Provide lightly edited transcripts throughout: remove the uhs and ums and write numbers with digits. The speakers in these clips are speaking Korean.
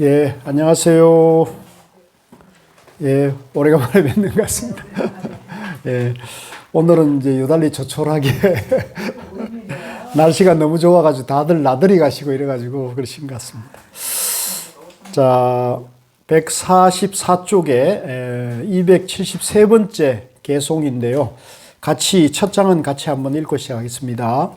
예, 안녕하세요. 예, 오래간만에 뵙는 것 같습니다. 예, 오늘은 이제 유달리 조촐하게 날씨가 너무 좋아가지고 다들 나들이 가시고 이래가지고 그러신 것 같습니다. 자, 144쪽에 273번째 개송인데요. 첫 장은 같이 한번 읽고 시작하겠습니다.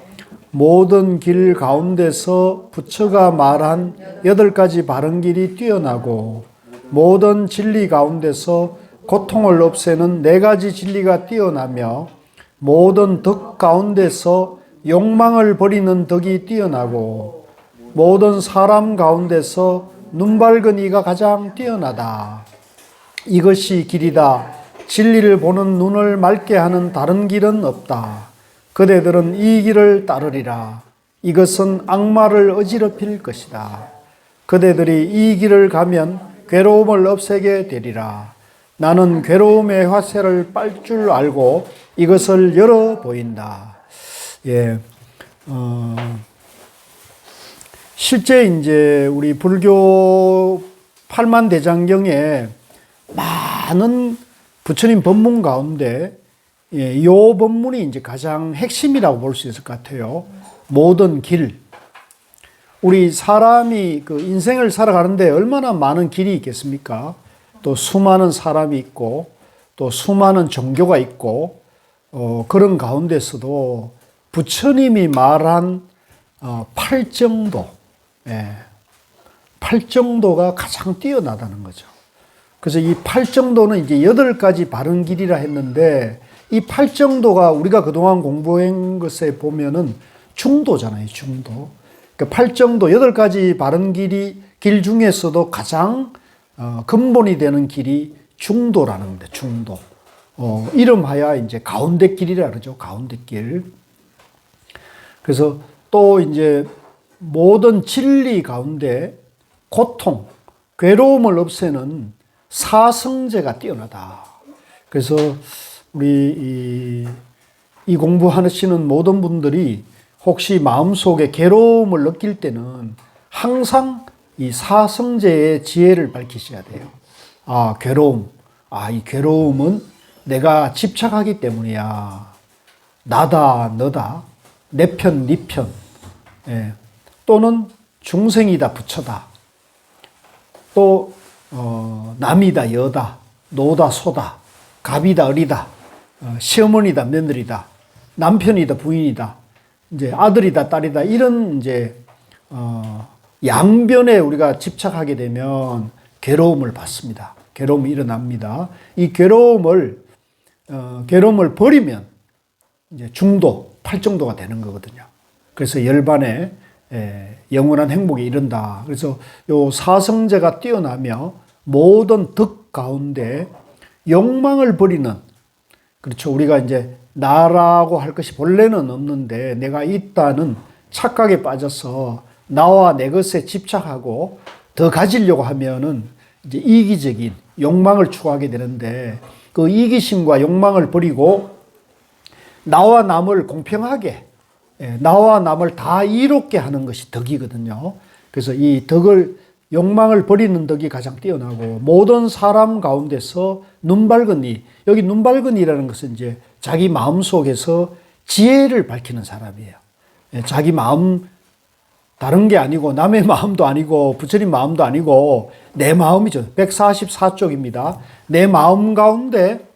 모든 길 가운데서 부처가 말한 8가지 바른 길이 뛰어나고 모든 진리 가운데서 고통을 없애는 4가지 진리가 뛰어나며 모든 덕 가운데서 욕망을 버리는 덕이 뛰어나고 모든 사람 가운데서 눈 밝은 이가 가장 뛰어나다. 이것이 길이다. 진리를 보는 눈을 맑게 하는 다른 길은 없다. 그대들은 이 길을 따르리라. 이것은 악마를 어지럽힐 것이다. 그대들이 이 길을 가면 괴로움을 없애게 되리라. 나는 괴로움의 화세를 빨 줄 알고 이것을 열어 보인다. 예, 실제 이제 우리 불교 팔만대장경에 많은 부처님 법문 가운데 이 법문이 이제 가장 핵심이라고 볼 수 있을 것 같아요. 모든 길. 우리 사람이 그 인생을 살아가는데 얼마나 많은 길이 있겠습니까? 또 수많은 사람이 있고, 또 수많은 종교가 있고, 그런 가운데서도 부처님이 말한 팔정도, 팔정도가 가장 뛰어나다는 거죠. 그래서 이 팔정도는 이제 8가지 바른 길이라 했는데, 이 팔정도가 우리가 그동안 공부한 것에 보면은 중도잖아요, 중도. 그러니까 팔정도 8가지 바른 길 중에서도 가장 근본이 되는 길이 중도라는 건데, 중도. 이름하여 이제 가운데 길이라 그러죠, 가운데 길. 그래서 또 이제 모든 진리 가운데 고통, 괴로움을 없애는 사성제가 뛰어나다. 그래서 우리 이 공부하시는 모든 분들이 혹시 마음속에 괴로움을 느낄 때는 항상 이 사성제의 지혜를 밝히셔야 돼요. 아, 괴로움. 아, 이 괴로움은 내가 집착하기 때문이야. 나다, 너다. 내 편, 네 편. 예. 또는 중생이다, 부처다. 또 남이다, 여다. 노다, 소다. 갑이다, 을이다. 시어머니다, 며느리다. 남편이다, 부인이다. 이제 아들이다, 딸이다. 이런 이제 양변에 우리가 집착하게 되면 괴로움을 받습니다. 괴로움이 일어납니다. 이 괴로움을 버리면 이제 중도, 팔정도가 되는 거거든요. 그래서 열반에 영원한 행복에 이른다. 그래서 요 사성제가 뛰어나며 모든 덕 가운데 욕망을 버리는, 그렇죠. 우리가 이제 나라고 할 것이 본래는 없는데 내가 있다는 착각에 빠져서 나와 내 것에 집착하고 더 가지려고 하면은 이제 이기적인 욕망을 추구하게 되는데, 그 이기심과 욕망을 버리고 나와 남을 공평하게, 나와 남을 다 이롭게 하는 것이 덕이거든요. 그래서 이 욕망을 버리는 덕이 가장 뛰어나고 모든 사람 가운데서 눈 밝은 이, 여기 눈 밝은 이라는 것은 이제 자기 마음 속에서 지혜를 밝히는 사람이에요. 자기 마음 다른 게 아니고 남의 마음도 아니고 부처님 마음도 아니고 내 마음이죠. 144쪽입니다. 내 마음 가운데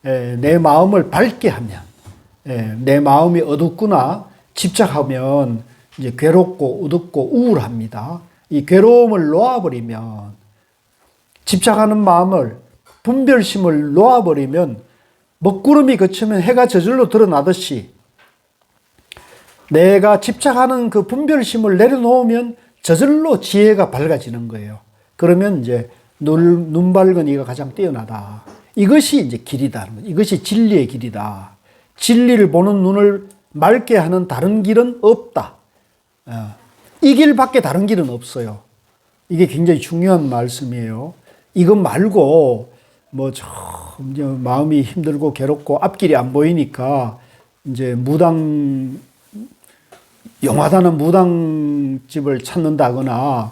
내 마음을 밝게 하면, 내 마음이 어둡구나 집착하면 이제 괴롭고 어둡고 우울합니다. 이 괴로움을 놓아버리면, 집착하는 마음을, 분별심을 놓아버리면 먹구름이 그치면 해가 저절로 드러나듯이 내가 집착하는 그 분별심을 내려놓으면 저절로 지혜가 밝아지는 거예요. 그러면 이제 눈 밝은 이가 가장 뛰어나다. 이것이 이제 길이다. 이것이 진리의 길이다. 진리를 보는 눈을 맑게 하는 다른 길은 없다. 이 길밖에 다른 길은 없어요. 이게 굉장히 중요한 말씀이에요. 이것 말고 이제 마음이 힘들고 괴롭고 앞길이 안 보이니까 이제 영화다는 무당집을 찾는다거나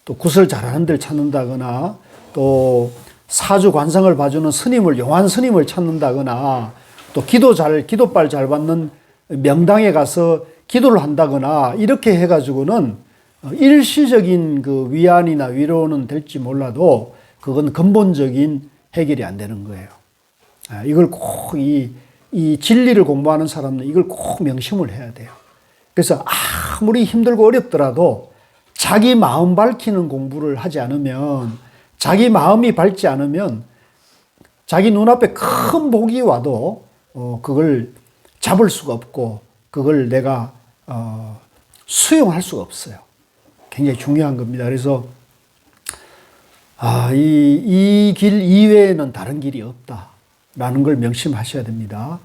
또 굿을 잘하는 데를 찾는다거나 또 사주 관상을 봐주는 스님을, 용한 스님을 찾는다거나 또 기도발 잘 받는 명당에 가서 기도를 한다거나 이렇게 해가지고는 일시적인 그 위안이나 위로는 될지 몰라도 그건 근본적인 해결이 안 되는 거예요. 이걸 꼭 이 진리를 공부하는 사람은 이걸 꼭 명심을 해야 돼요. 그래서 아무리 힘들고 어렵더라도 자기 마음 밝히는 공부를 하지 않으면, 자기 마음이 밝지 않으면 자기 눈앞에 큰 복이 와도 그걸 잡을 수가 없고 그걸 내가 수용할 수가 없어요. 굉장히 중요한 겁니다. 그래서 이 길 이외에는 다른 길이 없다라는 걸 명심하셔야 됩니다.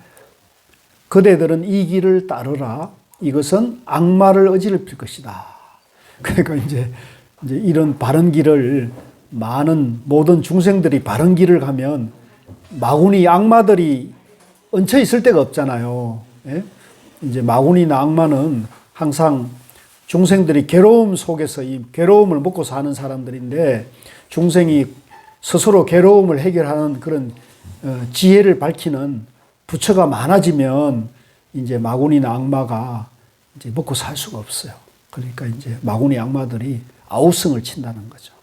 그대들은 이 길을 따르라. 이것은 악마를 어지럽힐 것이다. 그러니까 이제 이런 바른 길을 모든 중생들이 바른 길을 가면 마구니 악마들이 얹혀 있을 데가 없잖아요. 예? 이제 마구니나 악마는 항상 중생들이 괴로움 속에서 이 괴로움을 먹고 사는 사람들인데, 중생이 스스로 괴로움을 해결하는 그런 지혜를 밝히는 부처가 많아지면 이제 마구니나 악마가 이제 먹고 살 수가 없어요. 그러니까 이제 마구니 악마들이 아우성을 친다는 거죠.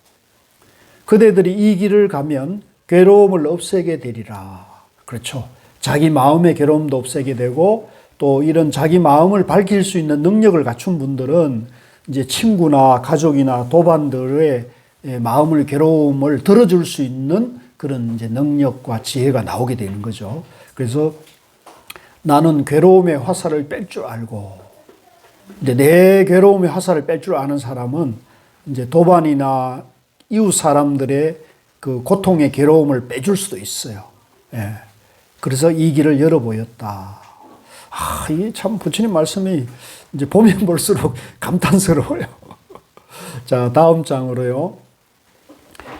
그대들이 이 길을 가면 괴로움을 없애게 되리라. 그렇죠. 자기 마음의 괴로움도 없애게 되고, 또 이런 자기 마음을 밝힐 수 있는 능력을 갖춘 분들은 이제 친구나 가족이나 도반들의 마음을, 괴로움을 들어줄 수 있는 그런 이제 능력과 지혜가 나오게 되는 거죠. 그래서 나는 괴로움의 화살을 뺄 줄 알고, 이제 내 괴로움의 화살을 뺄 줄 아는 사람은 이제 도반이나 이웃 사람들의 그 고통의 괴로움을 빼줄 수도 있어요. 예. 그래서 이 길을 열어보였다. 이게 참 부처님 말씀이 이제 보면 볼수록 감탄스러워요. 자, 다음 장으로요.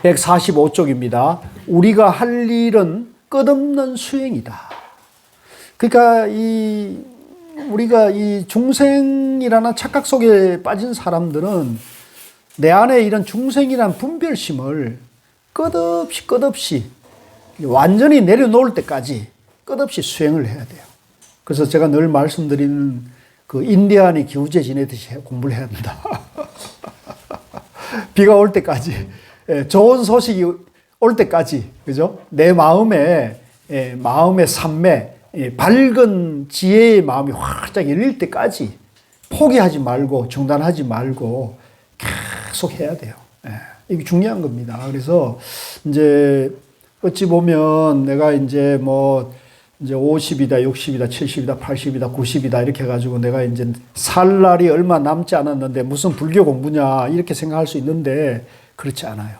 145쪽입니다. 우리가 할 일은 끝없는 수행이다. 그러니까 우리가 이 중생이라는 착각 속에 빠진 사람들은 내 안에 이런 중생이라는 분별심을 끝없이 완전히 내려놓을 때까지 끝없이 수행을 해야 돼요. 그래서 제가 늘 말씀드리는 그 인디안이 기우제 지내듯이 공부를 해야 된다. 비가 올 때까지, 좋은 소식이 올 때까지, 그죠? 내 마음의 산매, 밝은 지혜의 마음이 활짝 열릴 때까지 포기하지 말고 중단하지 말고 계속 해야 돼요. 이게 중요한 겁니다. 그래서 이제 어찌 보면 내가 이제 50이다, 60이다, 70이다, 80이다, 90이다 이렇게 해가지고 내가 이제 살 날이 얼마 남지 않았는데 무슨 불교 공부냐 이렇게 생각할 수 있는데 그렇지 않아요.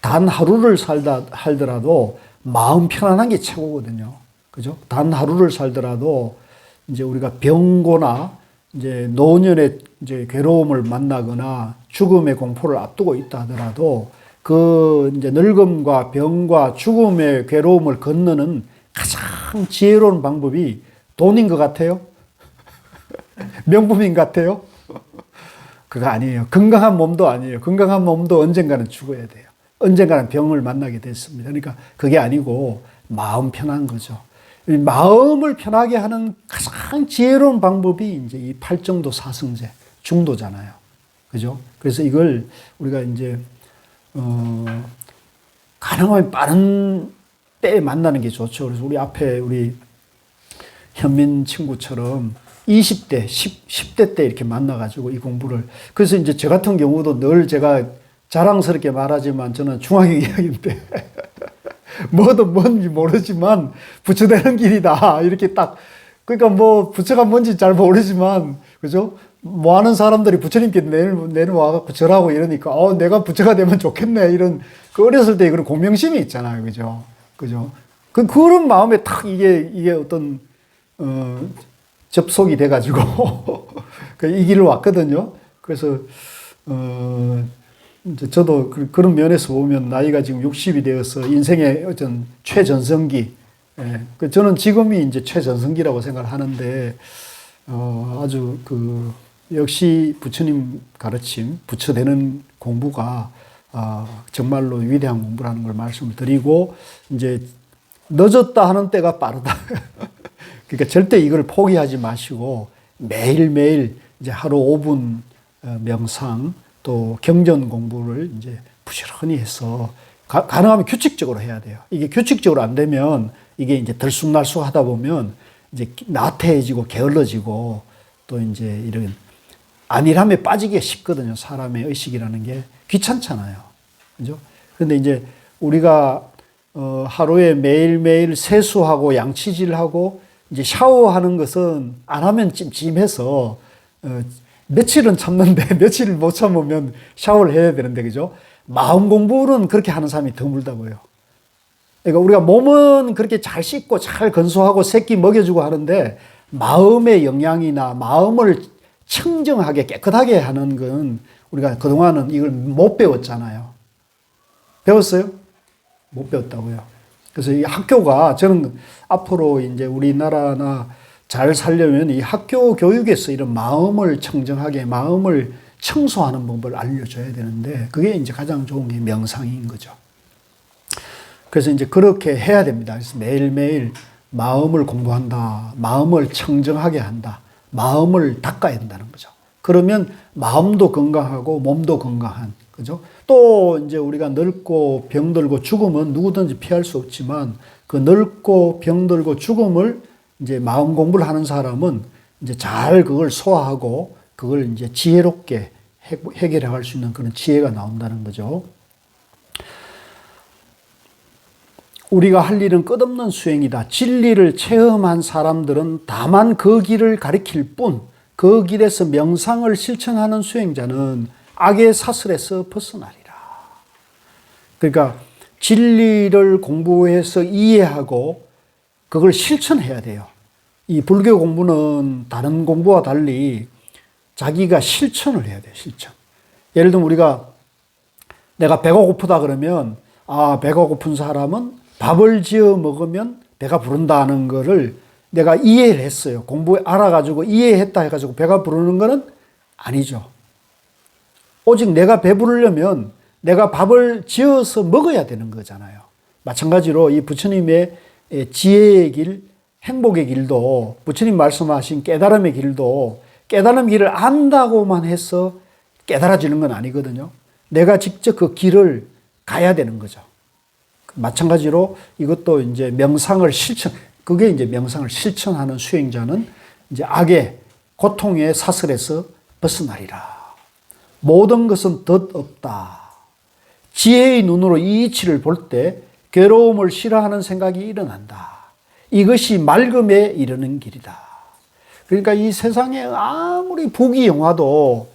단 하루를 살더라도 마음 편안한 게 최고거든요. 그죠? 단 하루를 살더라도 이제 우리가 병고나 이제 노년의 이제 괴로움을 만나거나 죽음의 공포를 앞두고 있다 하더라도 그 이제 늙음과 병과 죽음의 괴로움을 건너는 가장 지혜로운 방법이 돈인 것 같아요? 명품인 것 같아요? 그거 아니에요. 건강한 몸도 아니에요. 건강한 몸도 언젠가는 죽어야 돼요. 언젠가는 병을 만나게 됐습니다. 그러니까 그게 아니고 마음 편한 거죠. 마음을 편하게 하는 가장 지혜로운 방법이 이제 이 팔정도 사성제, 중도잖아요. 그죠? 그래서 이걸 우리가 이제, 가능하면 빠른 때에 만나는 게 좋죠. 그래서 우리 앞에 우리 현민 친구처럼 20대, 10대 때 이렇게 만나가지고 이 공부를. 그래서 이제 저 같은 경우도 늘 제가 자랑스럽게 말하지만 저는 중학교 2학년 때 뭐든 뭔지 모르지만 부처 되는 길이다. 이렇게 딱. 그러니까 부처가 뭔지 잘 모르지만, 그죠? 뭐 하는 사람들이 부처님께 내려와갖고 절하고 이러니까, 내가 부처가 되면 좋겠네. 이런, 그 어렸을 때 그런 공명심이 있잖아요. 그죠? 그죠? 그런 마음에 탁 이게 어떤, 접속이 돼가지고, 이 길을 왔거든요. 그래서, 이제 저도 그런 면에서 보면 나이가 지금 60이 되어서 인생의 어떤 최전성기, 저는 지금이 이제 최전성기라고 생각을 하는데, 아주 역시 부처님 가르침, 부처되는 공부가 정말로 위대한 공부라는 걸 말씀을 드리고, 이제 늦었다 하는 때가 빠르다. 그러니까 절대 이걸 포기하지 마시고 매일매일 이제 하루 5분 명상 또 경전 공부를 이제 부지런히 해서 가능하면 규칙적으로 해야 돼요. 이게 규칙적으로 안 되면 이게 이제 들쑥날쑥 하다 보면 이제 나태해지고 게을러지고 또 이제 이런 안일함에 빠지기가 쉽거든요. 사람의 의식이라는 게 귀찮잖아요. 그죠? 그런데 이제 우리가 하루에 매일매일 세수하고 양치질하고 이제 샤워하는 것은 안 하면 찜찜해서 며칠은 참는데 며칠을 못 참으면 샤워를 해야 되는데, 그죠? 마음 공부는 그렇게 하는 사람이 드물다고요. 그러니까 우리가 몸은 그렇게 잘 씻고 잘 건소하고 새끼 먹여주고 하는데 마음의 영양이나 마음을 청정하게 깨끗하게 하는 건 우리가 그동안은 이걸 못 배웠잖아요. 배웠어요? 못 배웠다고요. 그래서 이 학교가 저는 앞으로 이제 우리나라나 잘 살려면 이 학교 교육에서 이런 마음을 청정하게 마음을 청소하는 법을 알려줘야 되는데 그게 이제 가장 좋은 게 명상인 거죠. 그래서 이제 그렇게 해야 됩니다. 그래서 매일매일 마음을 공부한다. 마음을 청정하게 한다. 마음을 닦아야 된다는 거죠. 그러면 마음도 건강하고 몸도 건강한, 그죠? 또 이제 우리가 늙고 병들고 죽음은 누구든지 피할 수 없지만 그 늙고 병들고 죽음을 이제 마음 공부를 하는 사람은 이제 잘 그걸 소화하고 그걸 이제 지혜롭게 해결해 갈 수 있는 그런 지혜가 나온다는 거죠. 우리가 할 일은 끝없는 수행이다. 진리를 체험한 사람들은 다만 그 길을 가리킬 뿐, 그 길에서 명상을 실천하는 수행자는 악의 사슬에서 벗어나리라. 그러니까 진리를 공부해서 이해하고 그걸 실천해야 돼요. 이 불교 공부는 다른 공부와 달리 자기가 실천을 해야 돼요. 실천. 예를 들면 우리가 내가 배가 고프다 그러면 배가 고픈 사람은 밥을 지어 먹으면 배가 부른다는 거를 내가 이해를 했어요. 공부 알아가지고 이해했다 해가지고 배가 부르는 거는 아니죠. 오직 내가 배부르려면 내가 밥을 지어서 먹어야 되는 거잖아요. 마찬가지로 이 부처님의 지혜의 길, 행복의 길도 부처님 말씀하신 깨달음의 길도 깨달음 길을 안다고만 해서 깨달아지는 건 아니거든요. 내가 직접 그 길을 가야 되는 거죠. 마찬가지로 이것도 이제 명상을 그게 이제 명상을 실천하는 수행자는 이제 악의 고통의 사슬에서 벗어나리라. 모든 것은 덧없다. 지혜의 눈으로 이 이치를 볼 때 괴로움을 싫어하는 생각이 일어난다. 이것이 맑음에 이르는 길이다. 그러니까 이 세상에 아무리 부귀영화도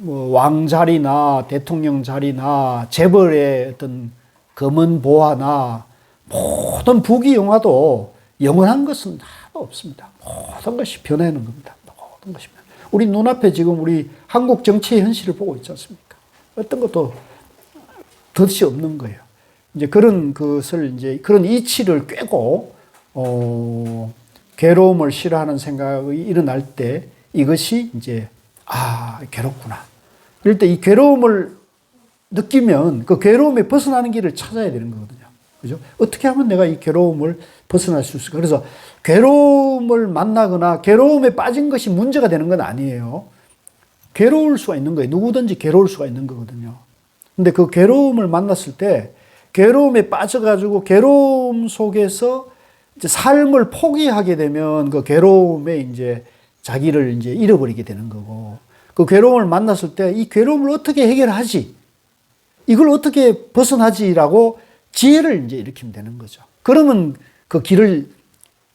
왕자리나 대통령 자리나 재벌의 어떤 검은 보화나 모든 부귀영화도 영원한 것은 하나도 없습니다. 모든 것이 변하는 겁니다. 모든 것이 변해. 우리 눈앞에 지금 우리 한국 정치의 현실을 보고 있지 않습니까? 어떤 것도 덫이 없는 거예요. 이제 그런 것을 이제 그런 이치를 꿰고 괴로움을 싫어하는 생각이 일어날 때 이것이 이제 괴롭구나. 이럴 때 이 괴로움을 느끼면 그 괴로움에 벗어나는 길을 찾아야 되는 거거든요. 그죠? 어떻게 하면 내가 이 괴로움을 벗어날 수 있을까? 그래서 괴로움을 만나거나 괴로움에 빠진 것이 문제가 되는 건 아니에요. 괴로울 수가 있는 거예요. 누구든지 괴로울 수가 있는 거거든요. 근데 그 괴로움을 만났을 때 괴로움에 빠져가지고 괴로움 속에서 이제 삶을 포기하게 되면 그 괴로움에 이제 자기를 이제 잃어버리게 되는 거고, 그 괴로움을 만났을 때 이 괴로움을 어떻게 해결하지? 이걸 어떻게 벗어나지라고 지혜를 이제 일으키면 되는 거죠. 그러면 그 길을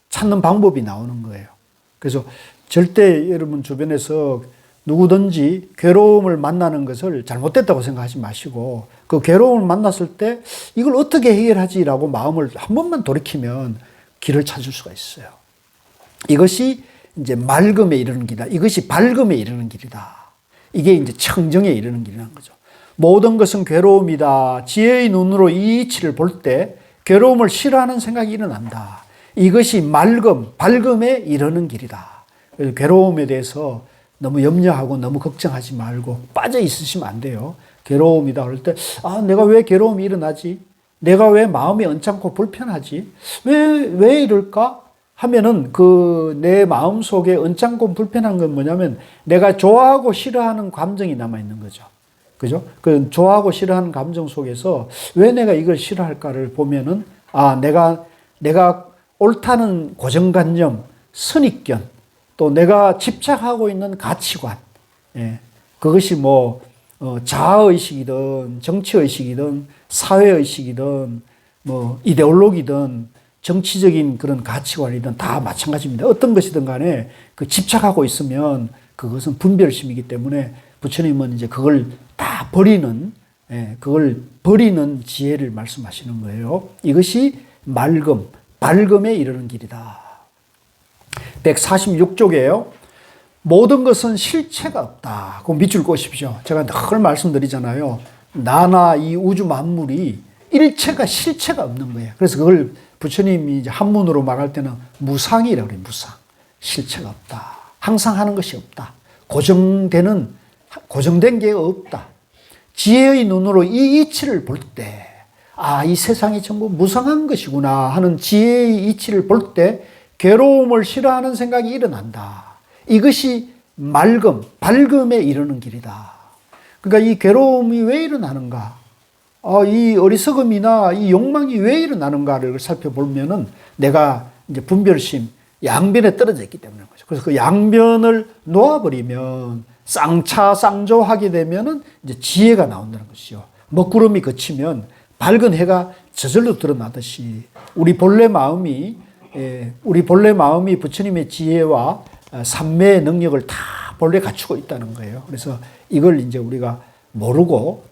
찾는 방법이 나오는 거예요. 그래서 절대 여러분 주변에서 누구든지 괴로움을 만나는 것을 잘못됐다고 생각하지 마시고 그 괴로움을 만났을 때 이걸 어떻게 해결하지라고 마음을 한 번만 돌이키면 길을 찾을 수가 있어요. 이것이 이제 맑음에 이르는 길이다. 이것이 밝음에 이르는 길이다. 이게 이제 청정에 이르는 길이라는 거죠. 모든 것은 괴로움이다. 지혜의 눈으로 이 이치를 볼 때 괴로움을 싫어하는 생각이 일어난다. 이것이 맑음, 밝음에 이르는 길이다. 괴로움에 대해서 너무 염려하고 너무 걱정하지 말고 빠져 있으시면 안 돼요. 괴로움이다 그럴 때, 내가 왜 괴로움이 일어나지? 내가 왜 마음이 언짢고 불편하지? 왜 이럴까? 하면은 내 마음 속에 언짢고 불편한 건 뭐냐면 내가 좋아하고 싫어하는 감정이 남아있는 거죠. 그죠? 그 좋아하고 싫어하는 감정 속에서 왜 내가 이걸 싫어할까를 보면은, 내가 옳다는 고정관념, 선입견, 또 내가 집착하고 있는 가치관, 그것이 자아의식이든 정치의식이든 사회의식이든 이데올로기든 정치적인 그런 가치관이든 다 마찬가지입니다. 어떤 것이든 간에 그 집착하고 있으면 그것은 분별심이기 때문에 부처님은 이제 그걸 다 그걸 버리는 지혜를 말씀하시는 거예요. 이것이 발금에 이르는 길이다. 146쪽이에요. 모든 것은 실체가 없다. 그거 밑줄 그으십시오. 제가 늘 말씀드리잖아요. 나나 이 우주 만물이 일체가 실체가 없는 거예요. 그래서 그걸 부처님이 이제 한문으로 말할 때는 무상이라고 그래요. 무상. 실체가 없다. 항상 하는 것이 없다. 고정된 게 없다. 지혜의 눈으로 이 이치를 볼 때, 이 세상이 전부 무상한 것이구나 하는 지혜의 이치를 볼 때 괴로움을 싫어하는 생각이 일어난다. 이것이 발금에 이르는 길이다. 그러니까 이 괴로움이 왜 일어나는가? 이 어리석음이나 이 욕망이 왜 일어나는가를 살펴보면은 내가 이제 분별심, 양변에 떨어져 있기 때문인 거죠. 그래서 그 양변을 놓아버리면 쌍조하게 되면은 이제 지혜가 나온다는 것이죠. 먹구름이 그치면 밝은 해가 저절로 드러나듯이 우리 본래 마음이 부처님의 지혜와 삼매의 능력을 다 본래 갖추고 있다는 거예요. 그래서 이걸 이제 우리가 모르고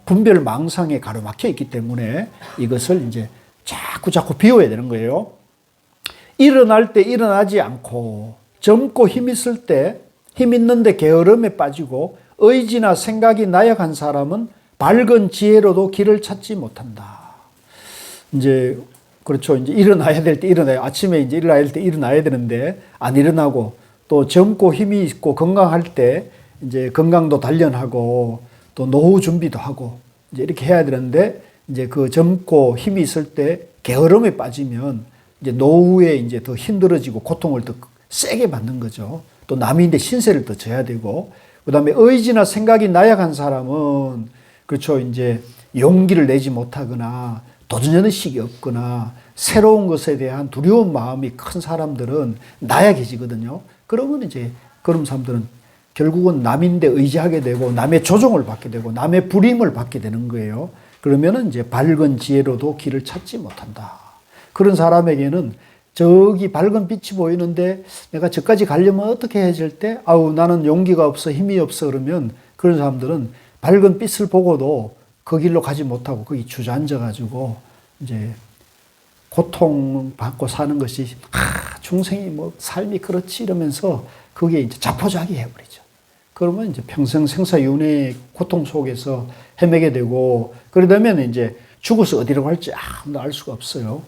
분별 망상에 가로막혀 있기 때문에 이것을 이제 자꾸 비워야 되는 거예요. 일어날 때 일어나지 않고 젊고 힘 있는데 게으름에 빠지고 의지나 생각이 나약한 사람은 밝은 지혜로도 길을 찾지 못한다. 이제 그렇죠. 이제 일어나야 될 때 일어나요. 아침에 이제 일어나야 될 때 일어나야 되는데 안 일어나고, 또 젊고 힘이 있고 건강할 때 이제 건강도 단련하고 또 노후 준비도 하고 이제 이렇게 해야 되는데, 이제 그 젊고 힘이 있을 때 게으름에 빠지면 이제 노후에 이제 더 힘들어지고 고통을 더 세게 받는 거죠. 또 남인데 신세를 더 져야 되고, 그 다음에 의지나 생각이 나약한 사람은 그렇죠. 이제 용기를 내지 못하거나 도전의식이 없거나 새로운 것에 대한 두려운 마음이 큰 사람들은 나약해지거든요. 그러면 이제 그런 사람들은 결국은 남인데 의지하게 되고 남의 조종을 받게 되고 남의 부림을 받게 되는 거예요. 그러면은 이제 밝은 지혜로도 길을 찾지 못한다. 그런 사람에게는 저기 밝은 빛이 보이는데 내가 저까지 가려면 어떻게 해질 때 나는 용기가 없어 힘이 없어 그러면 그런 사람들은 밝은 빛을 보고도 그 길로 가지 못하고 거기 주저앉아 가지고 이제 고통받고 사는 것이 중생이 삶이 그렇지 이러면서 그게 이제 자포자기 해버리죠. 그러면 이제 평생 생사윤회의 고통 속에서 헤매게 되고, 그러다면 이제 죽어서 어디로 갈지 아무도 알 수가 없어요.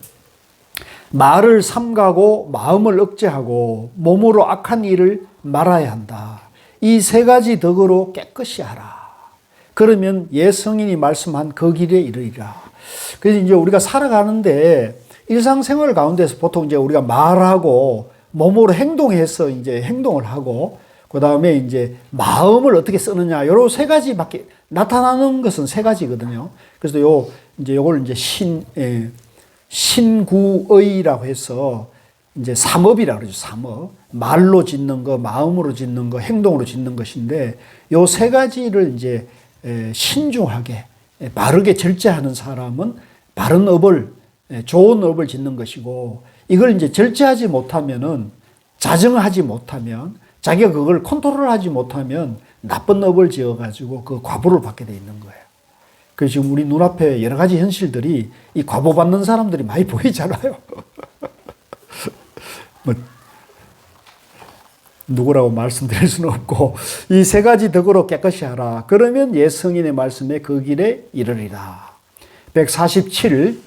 말을 삼가고 마음을 억제하고 몸으로 악한 일을 말아야 한다. 이 세 가지 덕으로 깨끗이 하라. 그러면 예성인이 말씀한 그 길에 이르리라. 그래서 이제 우리가 살아가는데 일상생활 가운데서 보통 이제 우리가 말하고 몸으로 행동해서 이제 행동을 하고, 그 다음에 이제 마음을 어떻게 쓰느냐, 요런 세 가지밖에 나타나는 것은 세 가지거든요. 그래서 요걸 이제 신구의라고 해서 이제 삼업이라고 그러죠. 삼업. 말로 짓는 거, 마음으로 짓는 거, 행동으로 짓는 것인데, 요 세 가지를 이제 신중하게 바르게 절제하는 사람은 바른 업을, 좋은 업을 짓는 것이고, 이걸 이제 절제하지 못하면은, 자정하지 못하면, 자기가 그걸 컨트롤하지 못하면 나쁜 업을 지어가지고 그 과보를 받게 돼 있는 거예요. 그래서 지금 우리 눈앞에 여러 가지 현실들이 이 과보 받는 사람들이 많이 보이잖아요. 누구라고 말씀드릴 수는 없고, 이 세 가지 덕으로 깨끗이 하라. 그러면 예성인의 말씀에 그 길에 이르리라. 147.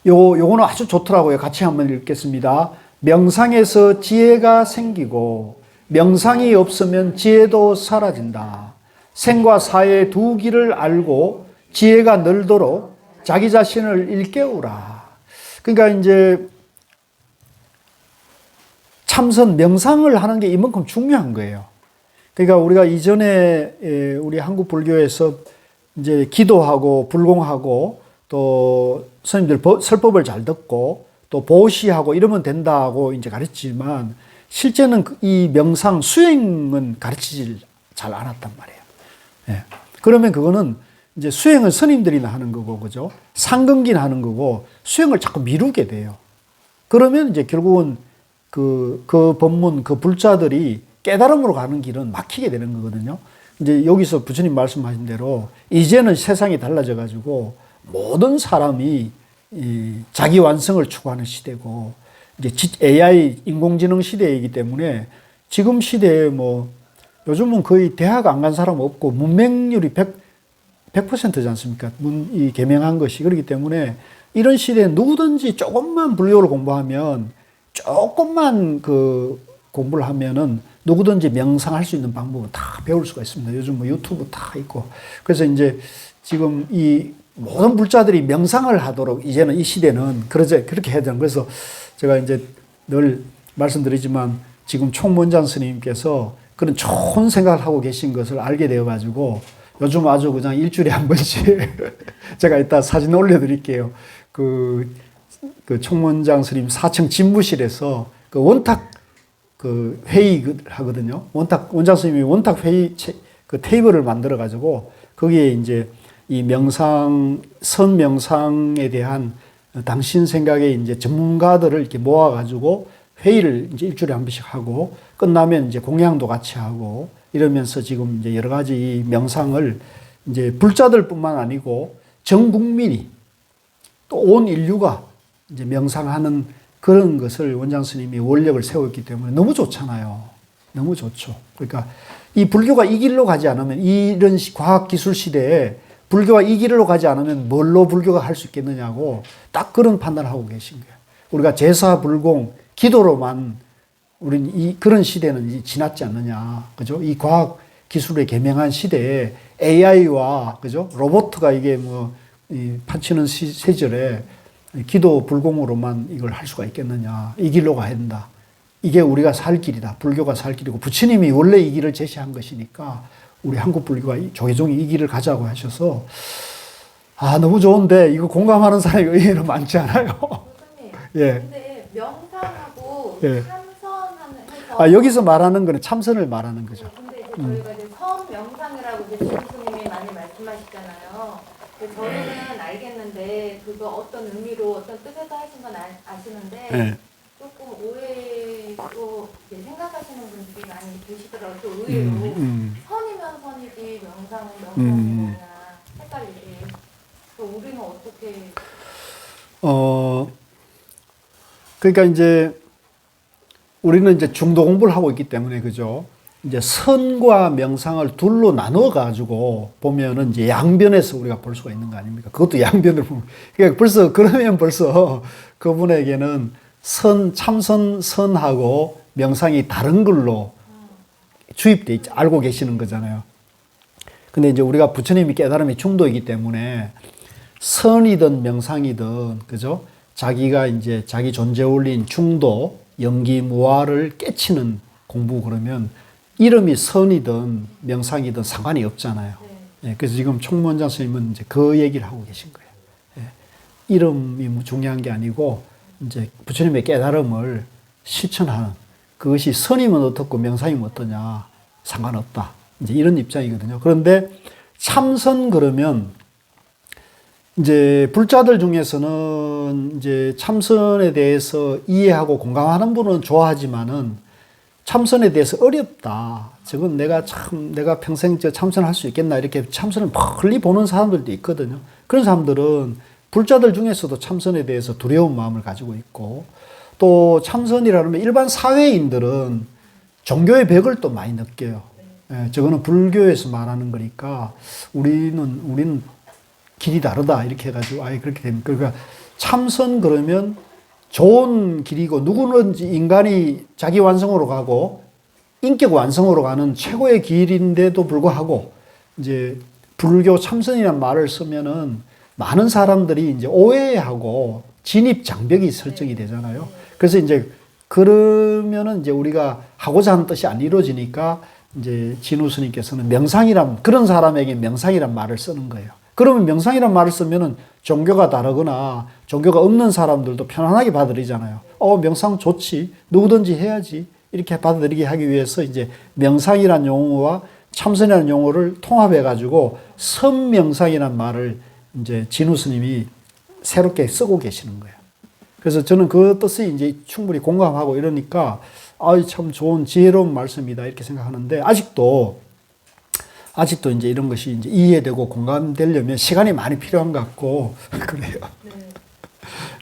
요거는 아주 좋더라고요. 같이 한번 읽겠습니다. 명상에서 지혜가 생기고 명상이 없으면 지혜도 사라진다. 생과 사의 두 길을 알고 지혜가 늘도록 자기 자신을 일깨우라. 그러니까 이제 참선 명상을 하는 게 이만큼 중요한 거예요. 그러니까 우리가 이전에 우리 한국 불교에서 이제 기도하고 불공하고 또 스님들 설법을 잘 듣고 또 보시하고 이러면 된다고 이제 가르치지만 실제는 이 명상 수행은 가르치질 잘 않았단 말이에요. 예. 그러면 그거는 이제 수행은 스님들이나 하는 거고, 그죠? 상근기나 하는 거고, 수행을 자꾸 미루게 돼요. 그러면 이제 결국은 그 법문, 그 불자들이 깨달음으로 가는 길은 막히게 되는 거거든요. 이제 여기서 부처님 말씀하신 대로 이제는 세상이 달라져 가지고 모든 사람이 이 자기 완성을 추구하는 시대고, 이제 AI 인공지능 시대이기 때문에 지금 시대에 뭐 요즘은 거의 대학 안 간 사람 없고 문맹률이 100%지 않습니까? 이 개명한 것이. 그렇기 때문에 이런 시대에 누구든지 조금만 불교를 공부하면, 조금만 그 공부를 하면은 누구든지 명상할 수 있는 방법은 다 배울 수가 있습니다. 요즘 뭐 유튜브 다 있고. 그래서 이제 지금 이 모든 불자들이 명상을 하도록 이제는 이 시대는 그렇게 해야 되는. 그래서 제가 이제 늘 말씀드리지만 지금 총무원장 스님께서 그런 좋은 생각을 하고 계신 것을 알게 되어가지고 요즘 아주 그냥 일주일에 한 번씩 제가 이따 사진 올려드릴게요. 그 총무원장 스님 4층 집무실에서 그 원탁 그 회의 하거든요. 원장 스님이 원탁 회의 그 테이블을 만들어가지고 거기에 이제 이 선 명상에 대한 당신 생각에 이제 전문가들을 이렇게 모아가지고 회의를 이제 일주일에 한 번씩 하고 끝나면 이제 공양도 같이 하고 이러면서 지금 이제 여러 가지 이 명상을 이제 불자들뿐만 아니고 전 국민이 또 온 인류가 이제 명상하는 그런 것을 원장 스님이 원력을 세웠기 때문에 너무 좋잖아요. 너무 좋죠. 그러니까 이 불교가 이 길로 가지 않으면, 이런 과학기술 시대에 불교가 이 길로 가지 않으면 뭘로 불교가 할 수 있겠느냐고 딱 그런 판단을 하고 계신 거예요. 우리가 제사, 불공, 기도로만 우리는 그런 시대는 지났지 않느냐. 그죠? 이 과학 기술의 개명한 시대에 AI와, 그죠? 로봇가 이게 판치는 세절에 기도, 불공으로만 이걸 할 수가 있겠느냐. 이 길로 가야 된다. 이게 우리가 살 길이다. 불교가 살 길이고 부처님이 원래 이 길을 제시한 것이니까 우리 한국 불교가 조계종이 이 길을 가자고 하셔서 너무 좋은데 이거 공감하는 사람이 의외로 많지 않아요. 교수님, 예. 근데 명상하고 예. 참선하는 해서 여기서 말하는 거는 참선을 말하는 거죠. 근데 이제 저희가 이제 선 명상이라고 이제 교수님이 많이 말씀하시잖아요. 근데 저희는 알겠는데 그거 어떤 의미로 어떤 뜻에서 하신 건 아시는데 예. 조금 오해로 생각하시는 분들이 많이 계시더라고요. 또 의외로 선이면 선이지 명상은 명상이냐 헷갈리게. 우리는 어떻게? 그러니까 이제 우리는 이제 중도 공부를 하고 있기 때문에, 그죠? 이제 선과 명상을 둘로 나눠 가지고 보면은 이제 양변에서 우리가 볼 수가 있는 거 아닙니까? 그것도 양변을 보면. 그러니까 그러면 벌써 그분에게는 참선하고 명상이 다른 걸로 주입돼 있지, 알고 계시는 거잖아요. 근데 이제 우리가 부처님이 깨달음이 중도이기 때문에 선이든 명상이든, 그죠? 자기가 이제 자기 존재 원리인 중도, 영기무아를 깨치는 공부, 그러면 이름이 선이든 명상이든 상관이 없잖아요. 예, 그래서 지금 총무원장 스님은 이제 그 얘기를 하고 계신 거예요. 예, 이름이 중요한 게 아니고 이제 부처님의 깨달음을 실천하는, 그것이 선이면 어떻고 명상이면 어떠냐 상관없다. 이제 이런 입장이거든요. 그런데 참선 그러면 이제 불자들 중에서는 이제 참선에 대해서 이해하고 공감하는 분은 좋아하지만은 참선에 대해서 어렵다. 저건 내가 평생 참선할 수 있겠나, 이렇게 참선을 멀리 보는 사람들도 있거든요. 그런 사람들은 불자들 중에서도 참선에 대해서 두려운 마음을 가지고 있고, 또 참선이라면 일반 사회인들은 종교의 벽을 또 많이 느껴요. 예, 저거는 불교에서 말하는 거니까 우리는 길이 다르다, 이렇게 해가지고 그렇게 됩니다. 그러니까 참선 그러면 좋은 길이고, 누구든지 인간이 자기 완성으로 가고 인격 완성으로 가는 최고의 길인데도 불구하고 이제 불교 참선이라는 말을 쓰면은 많은 사람들이 이제 오해하고 진입 장벽이 설정이 되잖아요. 그래서 이제 그러면은 이제 우리가 하고자 하는 뜻이 안 이루어지니까 이제 진우 스님께서는 명상이란, 그런 사람에게 명상이란 말을 쓰는 거예요. 그러면 명상이란 말을 쓰면은 종교가 다르거나 종교가 없는 사람들도 편안하게 받아들이잖아요. 명상 좋지. 누구든지 해야지. 이렇게 받아들이게 하기 위해서 이제 명상이란 용어와 참선이라는 용어를 통합해 가지고 선명상이라는 말을 이제 진우 스님이 새롭게 쓰고 계시는 거예요. 그래서 저는 그 뜻이 이제 충분히 공감하고 이러니까 참 좋은 지혜로운 말씀이다 이렇게 생각하는데 아직도 이제 이런 것이 이제 이해되고 공감되려면 시간이 많이 필요한 것 같고 그래요. 네.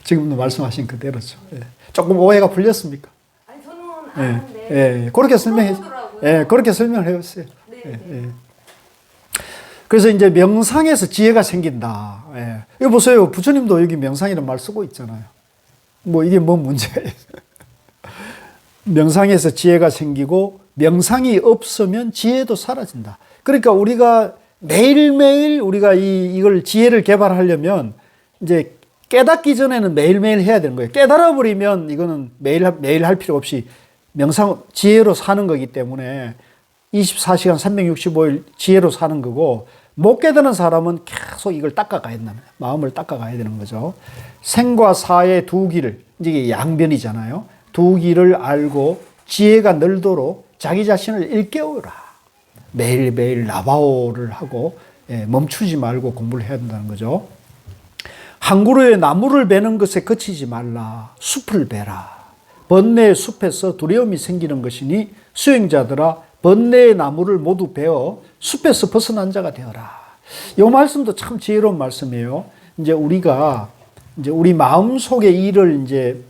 지금도 말씀하신 그대로죠. 예. 조금 오해가 풀렸습니까? 아니 저는 예. 아는데 예. 그렇게 설명해. 그러더라고요. 예. 그렇게 설명을 해봤어요. 네. 예. 예. 그래서 이제 명상에서 지혜가 생긴다. 예. 이거 보세요. 부처님도 여기 명상이라는 말 쓰고 있잖아요. 뭐 이게 뭐 문제예요? 명상에서 지혜가 생기고 명상이 없으면 지혜도 사라진다. 그러니까 우리가 매일매일 우리가 이걸 지혜를 개발하려면 이제 깨닫기 전에는 매일매일 해야 되는 거예요. 깨달아 버리면 이거는 매일 할 필요 없이 명상 지혜로 사는 거기 때문에 24시간 365일 지혜로 사는 거고 못 깨달은 사람은 계속 이걸 닦아가야 된다. 마음을 닦아가야 되는 거죠. 생과 사의 두 길을, 이게 양변이잖아요. 두 길을 알고 지혜가 늘도록 자기 자신을 일깨워라. 매일매일 나바오를 하고 멈추지 말고 공부를 해야 된다는 거죠. 한 그루의 나무를 베는 것에 그치지 말라. 숲을 베라. 번뇌의 숲에서 두려움이 생기는 것이니 수행자들아 번뇌의 나무를 모두 베어 숲에서 벗어난 자가 되어라. 이 말씀도 참 지혜로운 말씀이에요. 이제 우리가 이제 우리 마음 속의 일을 이제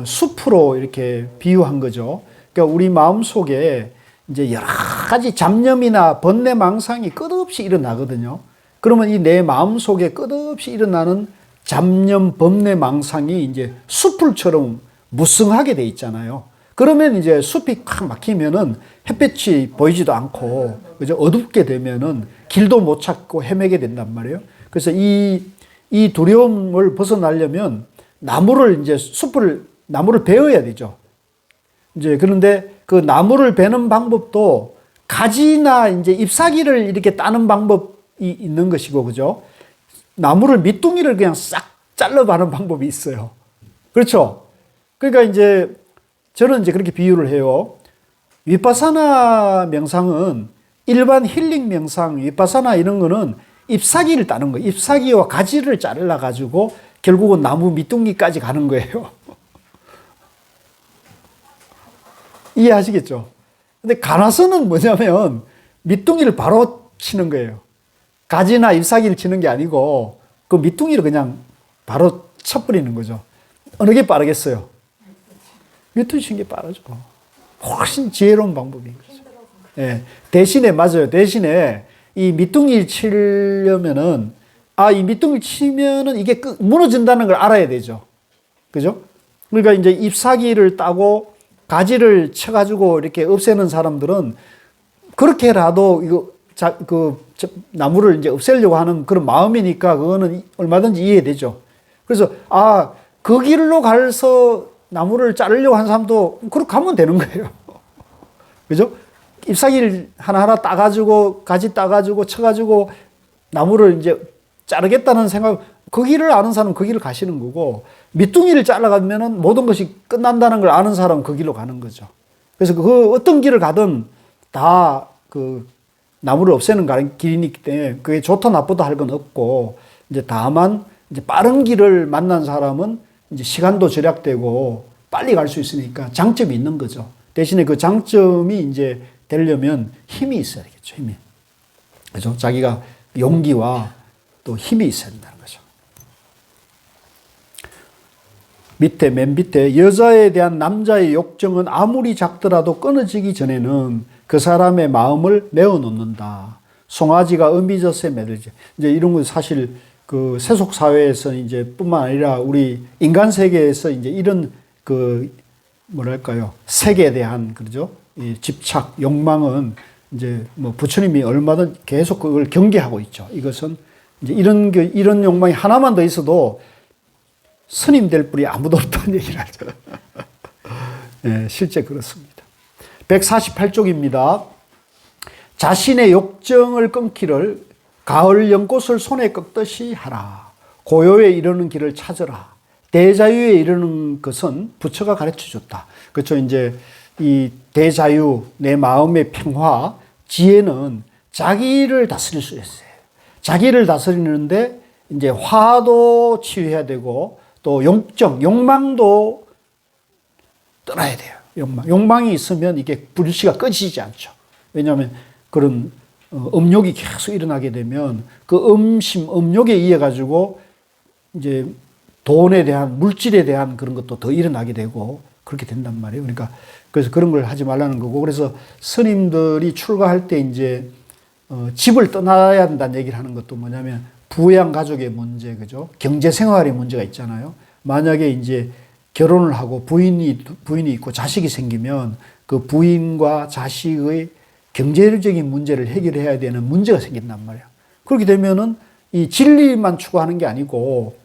숲으로 이렇게 비유한 거죠. 그러니까 우리 마음 속에 이제 여러 가지 잡념이나 번뇌 망상이 끝없이 일어나거든요. 그러면 이 내 마음 속에 끝없이 일어나는 잡념, 번뇌 망상이 이제 숲풀처럼 무성하게 돼 있잖아요. 그러면 이제 숲이 꽉 막히면은 햇볕이 보이지도 않고, 그죠? 어둡게 되면은 길도 못 찾고 헤매게 된단 말이에요. 그래서 이 두려움을 벗어나려면 나무를 베어야 되죠. 이제 그런데 그 나무를 베는 방법도 가지나 이제 잎사귀를 이렇게 따는 방법이 있는 것이고, 그죠? 나무를 밑둥이를 그냥 싹 잘라바는 방법이 있어요. 그렇죠? 그러니까 이제 저는 이제 그렇게 비유를 해요. 위파사나 명상은 일반 힐링 명상, 위파사나 이런 거는 잎사귀를 따는 거예요. 잎사귀와 가지를 잘라가지고 결국은 나무 밑둥이까지 가는 거예요. 이해하시겠죠? 근데 가나서는 뭐냐면 밑둥이를 바로 치는 거예요. 가지나 잎사귀를 치는 게 아니고 그 밑둥이를 그냥 바로 쳐버리는 거죠. 어느 게 빠르겠어요? 밑둥이 치는 게 빠르죠. 훨씬 지혜로운 방법인 거죠. 예. 대신에, 맞아요. 대신에 이 밑둥이를 치려면은, 이 밑둥이를 치면은 이게 무너진다는 걸 알아야 되죠. 그죠? 그러니까 이제 잎사귀를 따고 가지를 쳐가지고 이렇게 없애는 사람들은 그렇게라도 나무를 이제 없애려고 하는 그런 마음이니까 그거는 얼마든지 이해되죠. 그래서, 그 길로 가서 나무를 자르려고 하는 사람도 그렇게 가면 되는 거예요. 그죠? 잎사귀를 하나하나 따가지고, 가지 따가지고, 쳐가지고, 나무를 이제 자르겠다는 생각, 그 길을 아는 사람은 그 길을 가시는 거고, 밑둥이를 잘라가면은 모든 것이 끝난다는 걸 아는 사람은 그 길로 가는 거죠. 그래서 그 어떤 길을 가든 다 그 나무를 없애는 길이기 때문에 그게 좋다 나쁘다 할 건 없고, 이제 다만 이제 빠른 길을 만난 사람은 이제 시간도 절약되고 빨리 갈 수 있으니까 장점이 있는 거죠. 대신에 그 장점이 이제 되려면 힘이 있어야 되겠죠, 힘이. 그죠? 자기가 용기와 또 힘이 있어야 된다는 거죠. 맨 밑에 여자에 대한 남자의 욕정은 아무리 작더라도 끊어지기 전에는 그 사람의 마음을 메어 놓는다. 송아지가 어미젖에 매들지. 이제 이런 건 사실 그 세속 사회에서 이제 뿐만 아니라 우리 인간 세계에서 이제 이런 그 뭐랄까요? 색에 대한, 그죠? 이 집착, 욕망은 이제 뭐 부처님이 얼마든 계속 그걸 경계하고 있죠. 이것은 이제 이런 욕망이 하나만 더 있어도 스님 될 분이 아무도 없다는 얘기를 하죠. 네, 실제 그렇습니다. 148쪽입니다. 자신의 욕정을 끊기를 가을 연꽃을 손에 꺾듯이 하라. 고요에 이르는 길을 찾으라. 대자유에 이르는 것은 부처가 가르쳐 줬다. 그렇죠. 이제 이 대자유, 내 마음의 평화, 지혜는 자기를 다스릴 수 있어요. 자기를 다스리는데 이제 화도 치유해야 되고 또 욕망도 떠나야 돼요. 욕망이 있으면 이게 불씨가 꺼지지 않죠. 왜냐하면 그런 음욕이 계속 일어나게 되면 그 음욕에 의해 가지고 이제 돈에 대한 물질에 대한 그런 것도 더 일어나게 되고 그렇게 된단 말이에요. 그러니까 그래서 그런 걸 하지 말라는 거고, 그래서 스님들이 출가할 때 이제 집을 떠나야 한다는 얘기를 하는 것도 뭐냐면 부양 가족의 문제, 그죠? 경제 생활의 문제가 있잖아요. 만약에 이제 결혼을 하고 부인이 있고 자식이 생기면 그 부인과 자식의 경제적인 문제를 해결해야 되는 문제가 생긴단 말이에요. 그렇게 되면은 이 진리만 추구하는 게 아니고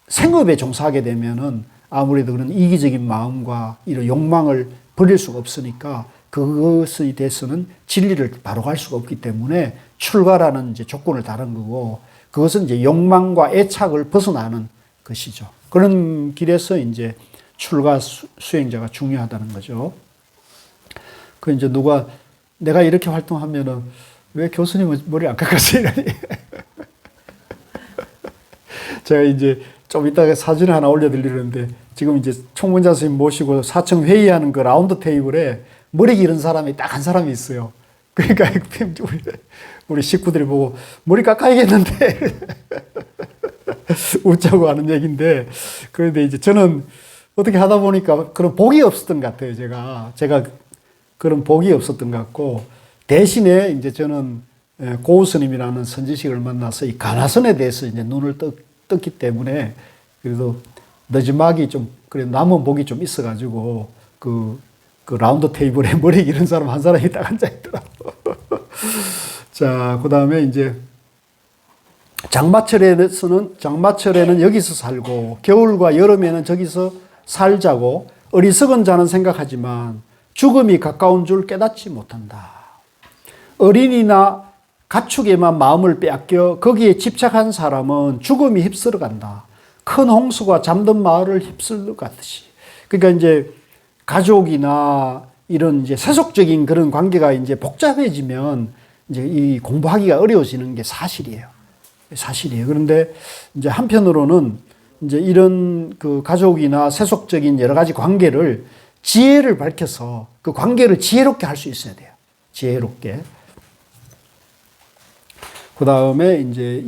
생업에 종사하게 되면은 아무래도 그런 이기적인 마음과 이런 욕망을 버릴 수가 없으니까 그것에 대해서는 진리를 바로 갈 수가 없기 때문에 출가라는 이제 조건을 다른 거고, 그것은 이제 욕망과 애착을 벗어나는 것이죠. 그런 길에서 이제 출가 수행자가 중요하다는 거죠. 그 이제 누가 내가 이렇게 활동하면은 왜 교수님은 머리 안 깎았어요? 제가 이제 좀 이따가 사진을 하나 올려드리는데, 지금 이제 총무자 선생님 모시고 사청 회의하는 그 라운드 테이블에 머리 기른 사람이 딱 한 사람이 있어요. 그러니까 우리 식구들이 보고 머리 깎아야겠는데 웃자고 하는 얘기인데, 그런데 이제 저는 어떻게 하다 보니까 그런 복이 없었던 것 같아요. 제가 그런 복이 없었던 것 같고, 대신에 이제 저는 고우 스님이라는 선지식을 만나서 이 가나선에 대해서 이제 눈을 떴기 때문에, 그래도 너지막이 좀 그래 남은 복이 좀 있어가지고 그 라운드 테이블에 머리 기른 사람 한 사람이 딱 앉아 있더라고. 자, 그 다음에 이제 장마철에는 여기서 살고 겨울과 여름에는 저기서 살자고 어리석은 자는 생각하지만 죽음이 가까운 줄 깨닫지 못한다. 어린이나 가축에만 마음을 빼앗겨 거기에 집착한 사람은 죽음이 휩쓸어 간다. 큰 홍수가 잠든 마을을 휩쓸어 가듯이. 그러니까 이제 가족이나 이런 이제 세속적인 그런 관계가 이제 복잡해지면 이제 이 공부하기가 어려워지는 게 사실이에요. 그런데 이제 한편으로는 이제 이런 그 가족이나 세속적인 여러 가지 관계를 지혜를 밝혀서 그 관계를 지혜롭게 할 수 있어야 돼요. 지혜롭게. 그 다음에 이제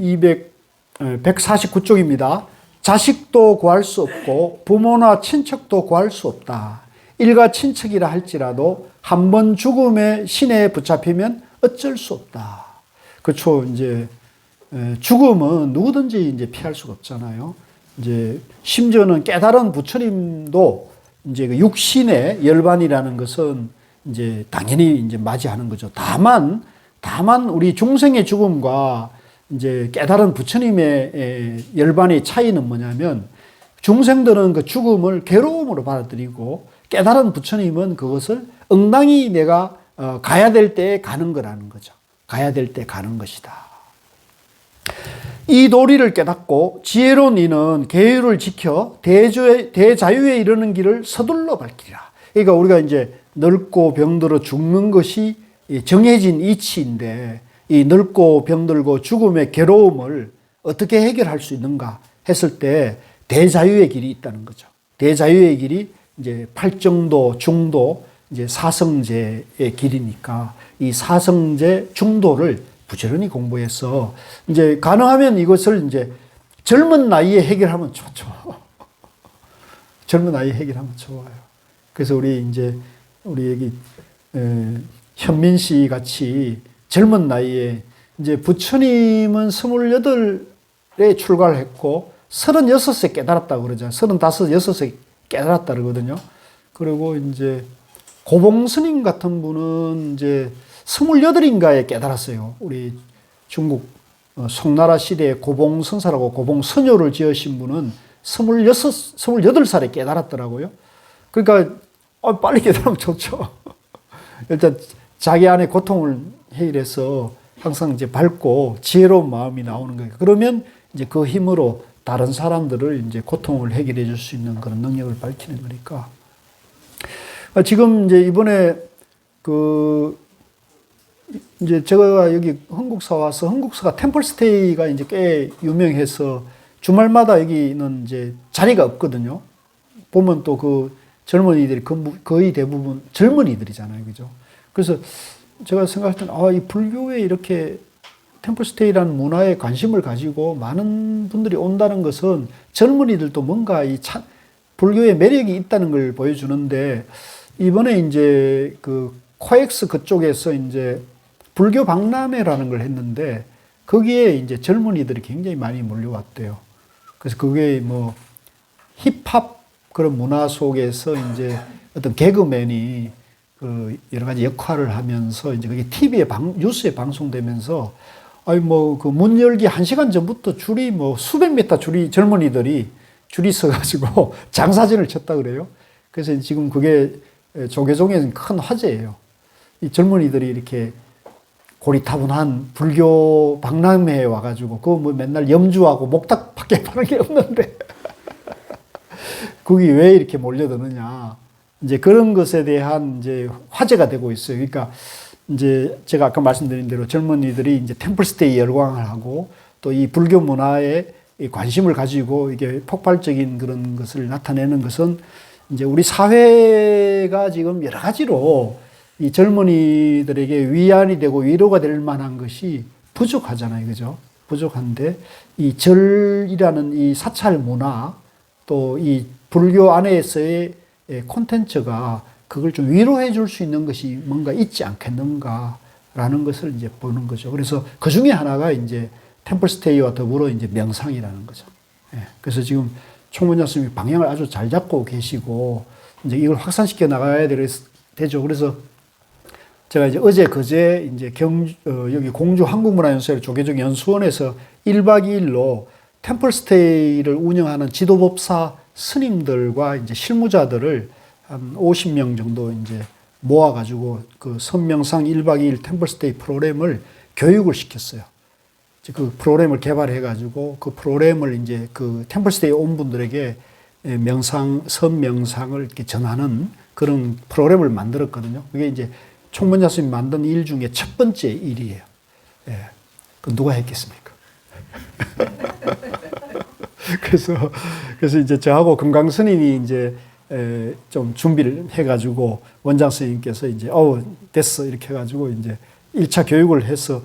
149쪽입니다. 자식도 구할 수 없고 부모나 친척도 구할 수 없다. 일가 친척이라 할지라도 한 번 죽음의 신에 붙잡히면 어쩔 수 없다. 그렇죠. 이제 죽음은 누구든지 이제 피할 수가 없잖아요. 이제 심지어는 깨달은 부처님도 이제 그 육신의 열반이라는 것은 이제 당연히 이제 맞이하는 거죠. 다만 우리 중생의 죽음과 이제 깨달은 부처님의 열반의 차이는 뭐냐면, 중생들은 그 죽음을 괴로움으로 받아들이고 깨달은 부처님은 그것을 응당히 내가 가야 될 때에 가는 거라는 거죠. 가야 될 때 가는 것이다. 이 도리를 깨닫고 지혜로운 이는 계율을 지켜 대자유에 이르는 길을 서둘러 밝히라. 그러니까 우리가 이제 늙고 병들어 죽는 것이 정해진 이치인데, 이 늙고 병들고 죽음의 괴로움을 어떻게 해결할 수 있는가 했을 때 대자유의 길이 있다는 거죠. 대자유의 길이 이제 팔정도, 중도, 이제 사성제의 길이니까 이 사성제 중도를 부지런히 공부해서 이제 가능하면 이것을 이제 젊은 나이에 해결하면 좋죠. 젊은 나이에 해결하면 좋아요. 그래서 우리 여기 현민 씨 같이 젊은 나이에 이제 부처님은 28에 출가를 했고 36세 깨달았다고 그러죠. 35, 6세 깨달았다 그러거든요. 그리고 이제 고봉 스님 같은 분은 이제 28인가에 깨달았어요. 우리 중국 송나라 시대에 고봉 선사라고 고봉 선녀를 지으신 분은 28살에 깨달았더라고요. 그러니까 빨리 깨달으면 좋죠. 일단 자기 안에 고통을 해결해서 항상 이제 밝고 지혜로운 마음이 나오는 거예요. 그러면 이제 그 힘으로 다른 사람들을 이제 고통을 해결해 줄 수 있는 그런 능력을 밝히는 거니까. 지금 이제 이번에 이제 제가 여기 흥국사 와서 흥국사가 템플스테이가 이제 꽤 유명해서 주말마다 여기는 이제 자리가 없거든요. 보면 또 그 젊은이들이 거의 대부분 젊은이들이잖아요. 그죠? 그래서 제가 생각할 때는, 이 불교에 이렇게 템플스테이라는 문화에 관심을 가지고 많은 분들이 온다는 것은 젊은이들도 뭔가 불교의 매력이 있다는 걸 보여주는데, 이번에 이제 그 코엑스 그쪽에서 이제 불교 박람회라는 걸 했는데, 거기에 이제 젊은이들이 굉장히 많이 몰려왔대요. 그래서 그게 뭐 힙합 그런 문화 속에서 이제 어떤 개그맨이 그 여러 가지 역할을 하면서 이제 그게 TV에 뉴스에 방송되면서 뭐 그 문 열기 1시간 전부터 줄이 뭐 수백 미터 젊은이들이 줄이 서가지고 장사진을 쳤다 그래요. 그래서 지금 그게 조계종에는 큰 화제예요. 이 젊은이들이 이렇게 고리타분한 불교 박람회에 와가지고 그거 뭐 맨날 염주하고 목탁밖에 파는 게 없는데 거기 왜 이렇게 몰려드느냐. 이제 그런 것에 대한 이제 화제가 되고 있어요. 그러니까 이제 제가 아까 말씀드린 대로 젊은이들이 이제 템플스테이 열광을 하고 또 이 불교 문화에 관심을 가지고 이게 폭발적인 그런 것을 나타내는 것은 이제 우리 사회가 지금 여러 가지로 이 젊은이들에게 위안이 되고 위로가 될 만한 것이 부족하잖아요. 그죠? 부족한데 이 절이라는 이 사찰 문화 또 이 불교 안에서의 콘텐츠가 그걸 좀 위로해 줄 수 있는 것이 뭔가 있지 않겠는가라는 것을 이제 보는 거죠. 그래서 그 중에 하나가 이제 템플스테이와 더불어 이제 명상이라는 거죠. 그래서 지금 총무장 스님이 방향을 아주 잘 잡고 계시고 이제 이걸 확산시켜 나가야 되죠. 그래서 제가 이제 어제 그제 이제 여기 공주 한국문화연수회 조계종 연수원에서 1박 2일로 템플스테이를 운영하는 지도법사 스님들과 이제 실무자들을 한 50명 정도 이제 모아가지고 그 선명상 1박 2일 템플스테이 프로그램을 교육을 시켰어요. 그 프로그램을 개발해가지고 그 프로그램을 이제 그 템플스테이 온 분들에게 선명상을 이렇게 전하는 그런 프로그램을 만들었거든요. 그게 이제 총무장 스님이 만든 일 중에 첫 번째 일이에요. 그 누가 했겠습니까? 그래서 이제 저하고 금강 스님이 이제 좀 준비를 해가지고 원장 스님께서 이제 됐어 이렇게 해가지고 이제 1차 교육을 해서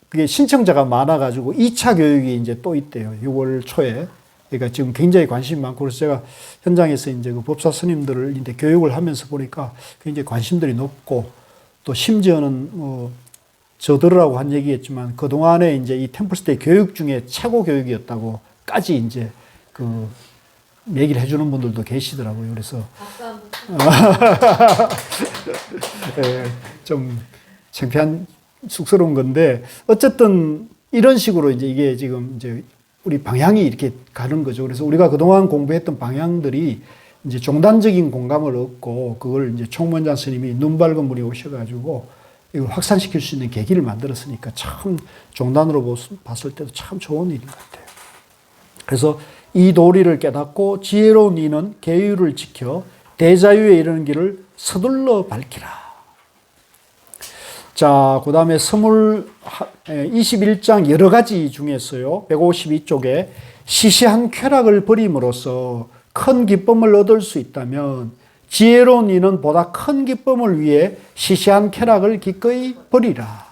그게 신청자가 많아가지고 2차 교육이 이제 또 있대요. 6월 초에. 그러니까 지금 굉장히 관심이 많고 그래서 제가 현장에서 이제 그 법사 스님들을 이제 교육을 하면서 보니까 굉장히 관심들이 높고 또 심지어는 뭐 저들으라고 한 얘기겠지만 그동안에 이제 이 템플스테이 교육 중에 최고 교육이었다고까지 이제 그 얘기를 해주는 분들도 계시더라고요. 그래서 좀 창피한 쑥스러운 건데 어쨌든 이런 식으로 이제 이게 지금 이제 우리 방향이 이렇게 가는 거죠. 그래서 우리가 그동안 공부했던 방향들이 이제 종단적인 공감을 얻고 그걸 이제 총무장 스님이 눈 밝은 분이 오셔가지고 이걸 확산시킬 수 있는 계기를 만들었으니까 참 종단으로 봤을 때도 참 좋은 일인 것 같아요. 그래서 이 도리를 깨닫고 지혜로운 이는 계율을 지켜 대자유에 이르는 길을 서둘러 밝히라. 자, 그 다음에 21장 여러 가지 중에서요, 152쪽에 시시한 쾌락을 버림으로써 큰 기쁨을 얻을 수 있다면 지혜로운 이는 보다 큰 기쁨을 위해 시시한 쾌락을 기꺼이 버리라.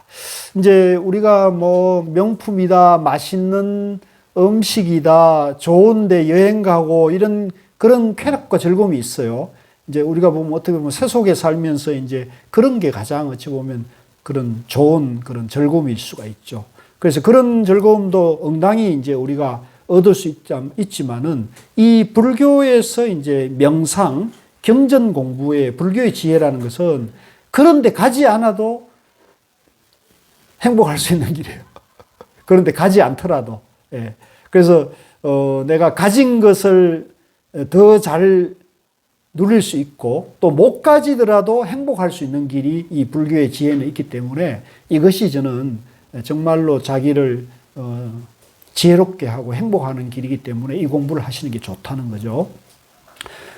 이제 우리가 뭐 명품이다, 맛있는 음식이다, 좋은데 여행 가고 이런 그런 쾌락과 즐거움이 있어요. 이제 우리가 보면 어떻게 보면 세속에 살면서 이제 그런 게 가장 어찌 보면 그런 좋은 그런 즐거움일 수가 있죠. 그래서 그런 즐거움도 응당히 이제 우리가 얻을 수 있지만은 이 불교에서 이제 명상, 경전 공부의 불교의 지혜라는 것은 그런데 가지 않아도 행복할 수 있는 길이에요. 그런데 가지 않더라도. 예. 그래서 내가 가진 것을 더 잘 누릴 수 있고 또 못 가지더라도 행복할 수 있는 길이 이 불교의 지혜는 있기 때문에 이것이 저는 정말로 자기를 지혜롭게 하고 행복하는 길이기 때문에 이 공부를 하시는 게 좋다는 거죠.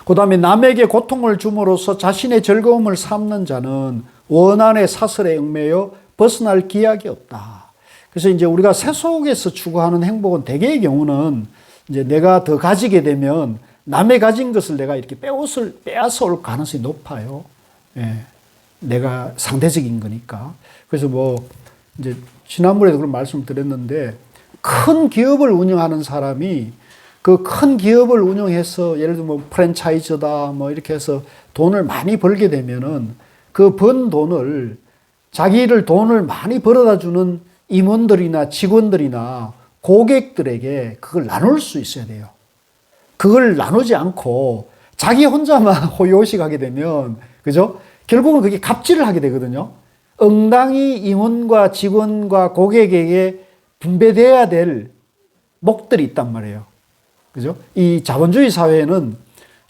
그 다음에 남에게 고통을 줌으로써 자신의 즐거움을 삼는 자는 원한의 사슬에 얽매여 벗어날 기약이 없다. 그래서 이제 우리가 세속에서 추구하는 행복은 대개의 경우는 이제 내가 더 가지게 되면 남의 가진 것을 내가 이렇게 빼앗아 올 가능성이 높아요. 예. 내가 상대적인 거니까. 그래서 뭐 이제 지난번에도 그런 말씀을 드렸는데 큰 기업을 운영하는 사람이 그 큰 기업을 운영해서 예를 들면 뭐 프랜차이즈다 뭐 이렇게 해서 돈을 많이 벌게 되면은 그 번 돈을 자기를 돈을 많이 벌어다 주는 임원들이나 직원들이나 고객들에게 그걸 나눌 수 있어야 돼요. 그걸 나누지 않고 자기 혼자만 호요식하게 되면 그죠? 결국은 그게 갑질을 하게 되거든요. 응당히 임원과 직원과 고객에게 분배돼야 될 목들이 있단 말이에요. 그죠? 이 자본주의 사회는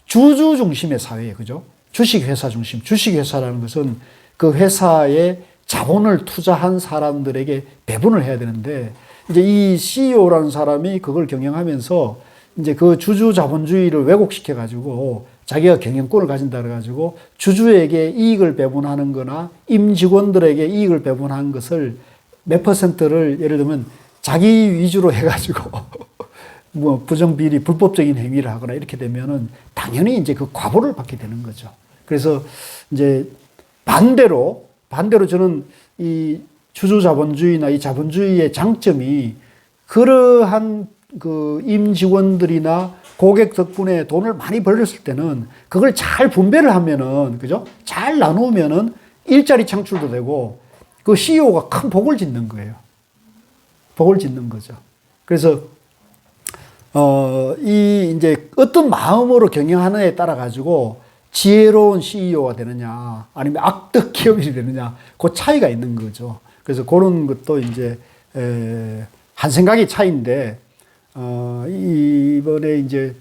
주주 중심의 사회예요. 그죠? 주식회사 중심. 주식회사라는 것은 그 회사에 자본을 투자한 사람들에게 배분을 해야 되는데 이제 이 CEO라는 사람이 그걸 경영하면서 이제 그 주주 자본주의를 왜곡시켜 가지고 자기가 경영권을 가진다 그래 가지고 주주에게 이익을 배분하는 거나 임직원들에게 이익을 배분하는 것을 몇 퍼센트를 예를 들면 자기 위주로 해 가지고 뭐 부정비리 불법적인 행위를 하거나 이렇게 되면은 당연히 이제 그 과보를 받게 되는 거죠. 그래서 이제 반대로 저는 이 주주 자본주의나 이 자본주의의 장점이 그러한 그 임직원들이나 고객 덕분에 돈을 많이 벌었을 때는 그걸 잘 분배를 하면은 그죠? 잘 나누면은 일자리 창출도 되고 그 CEO가 큰 복을 짓는 거예요. 복을 짓는 거죠. 그래서 이 이제 어떤 마음으로 경영하느냐에 따라 가지고 지혜로운 CEO가 되느냐 아니면 악덕 기업인이 되느냐 그 차이가 있는 거죠. 그래서 그런 것도 이제 한 생각의 차이인데 이번에 이제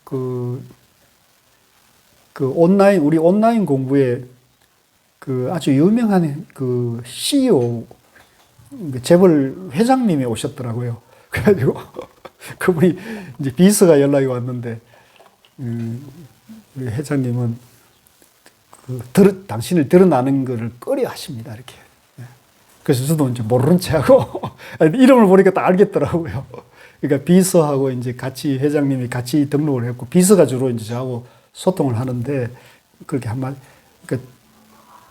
그 우리 온라인 공부에 그 아주 유명한 그 CEO 재벌 회장님이 오셨더라고요. 그래가지고 그분이 이제 비서가 연락이 왔는데 우리 회장님은 당신을 드러나는 것을 꺼려 하십니다. 이렇게. 그래서 저도 이제 모르는 체하고 이름을 보니까 딱 알겠더라고요. 그러니까 비서하고 이제 같이 회장님이 같이 등록을 했고 비서가 주로 이제 저하고 소통을 하는데 그렇게 한 말, 그러니까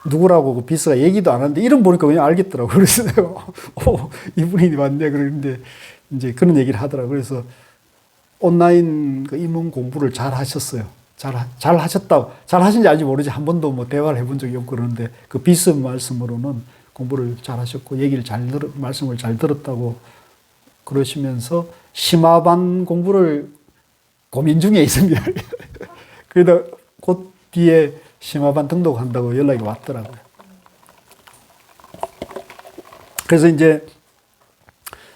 누구라고 그 비서가 얘기도 안 하는데 이름 보니까 그냥 알겠더라고요. 그래서 내가 이분이 맞네 그러는데 이제 그런 얘기를 하더라고요. 그래서 온라인 그 임원 공부를 잘 하셨어요. 잘 하셨다고. 잘 하신지 알지 모르지. 한 번도 뭐 대화를 해본 적이 없고 그러는데 그 비서 말씀으로는 공부를 잘 하셨고 말씀을 잘 들었다고 그러시면서 심화반 공부를 고민 중에 있습니다. 그러다 곧 뒤에 심화반 등록한다고 연락이 왔더라고요. 그래서 이제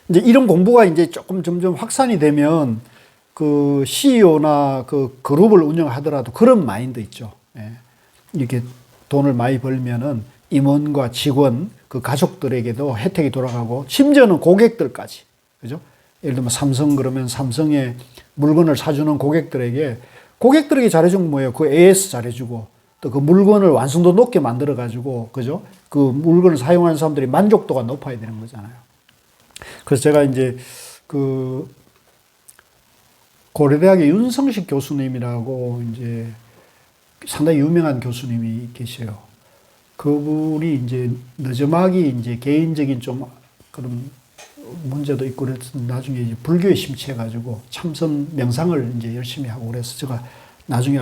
이런 공부가 이제 조금 점점 확산이 되면 그 CEO나 그 그룹을 운영하더라도 그런 마인드 있죠. 예. 이렇게 돈을 많이 벌면은 임원과 직원, 그 가족들에게도 혜택이 돌아가고 심지어는 고객들까지. 그죠? 예를 들면 삼성 그러면 삼성의 물건을 사주는 고객들에게 잘해준 뭐예요? 그 AS 잘해주고 또 그 물건을 완성도 높게 만들어가지고 그죠? 그 물건을 사용하는 사람들이 만족도가 높아야 되는 거잖아요. 그래서 제가 이제 그 고려대학의 윤성식 교수님이라고 이제 상당히 유명한 교수님이 계셔요. 그분이 이제 늦음하기 이제 개인적인 좀 그런 문제도 있고 그래서 나중에 이제 불교에 심취해가지고 참선 명상을 이제 열심히 하고 그래서 제가 나중에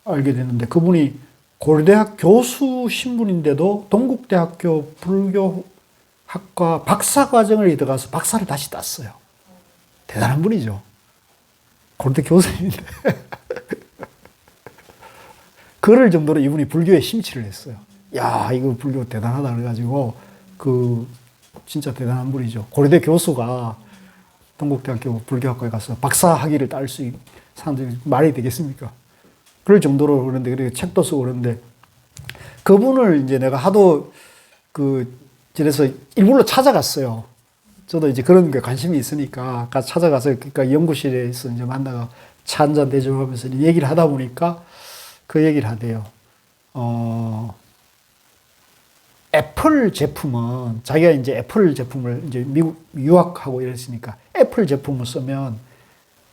알게 됐는데 그분이 고려대학 교수 신분인데도 동국대학교 불교학과 박사 과정을 들어가서 박사를 다시 땄어요. 대단한 분이죠. 고려대 교수님인데. 그럴 정도로 이분이 불교에 심취를 했어요. 야, 이거 불교 대단하다 그래가지고 진짜 대단한 분이죠. 고려대 교수가 동국대학교 불교학과에 가서 박사 학위를 딸 수 있는 사람들이 말이 되겠습니까? 그럴 정도로 그런데 그리고 책도 쓰고 그러는데 그분을 이제 내가 하도 그래서 일부러 찾아갔어요. 저도 이제 그런 게 관심이 있으니까 찾아가서 그러니까 연구실에서 이제 만나가 차 한잔 대접하면서 얘기를 하다 보니까 그 얘기를 하대요. 애플 제품은 자기가 이제 애플 제품을 이제 미국 유학하고 이랬으니까 애플 제품을 쓰면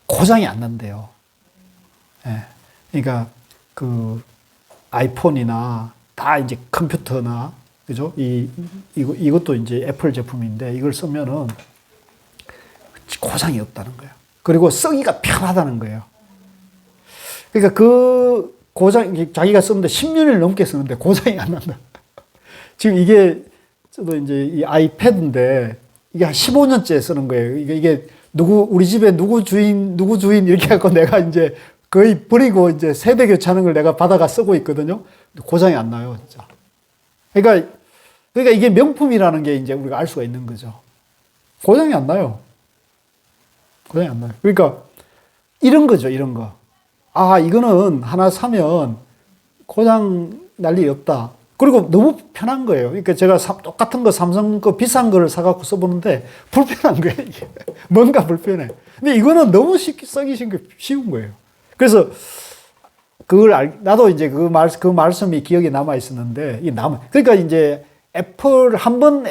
고장이 안 난대요. 예. 그러니까 그 아이폰이나 다 이제 컴퓨터나 그죠? 이것도 이제 애플 제품인데 이걸 쓰면은 고장이 없다는 거예요. 그리고 쓰기가 편하다는 거예요. 그러니까 그 고장 자기가 쓰는데 10년을 넘게 쓰는데 고장이 안 난다. 지금 이게 저도 이제 이 아이패드인데 이게 한 15년째 쓰는 거예요. 이게 우리 집에 누구 주인 이렇게 해갖고 내가 이제 거의 버리고 이제 세대 교체하는 걸 내가 받아가 쓰고 있거든요. 고장이 안 나요, 진짜. 그러니까 이게 명품이라는 게 이제 우리가 알 수가 있는 거죠. 고장이 안 나요. 고장이 안 나요. 그러니까 이런 거죠, 이런 거. 아, 이거는 하나 사면 고장 날 일이 없다. 그리고 너무 편한 거예요. 그러니까 제가 똑같은 거 삼성 거 비싼 거를 사갖고 써보는데 불편한 거예요, 이게. 뭔가 불편해. 근데 이거는 너무 쉽게 쓰기 쉬운 거예요. 그래서 나도 이제 그 말씀이 기억에 남아 있었는데, 그러니까 이제 한번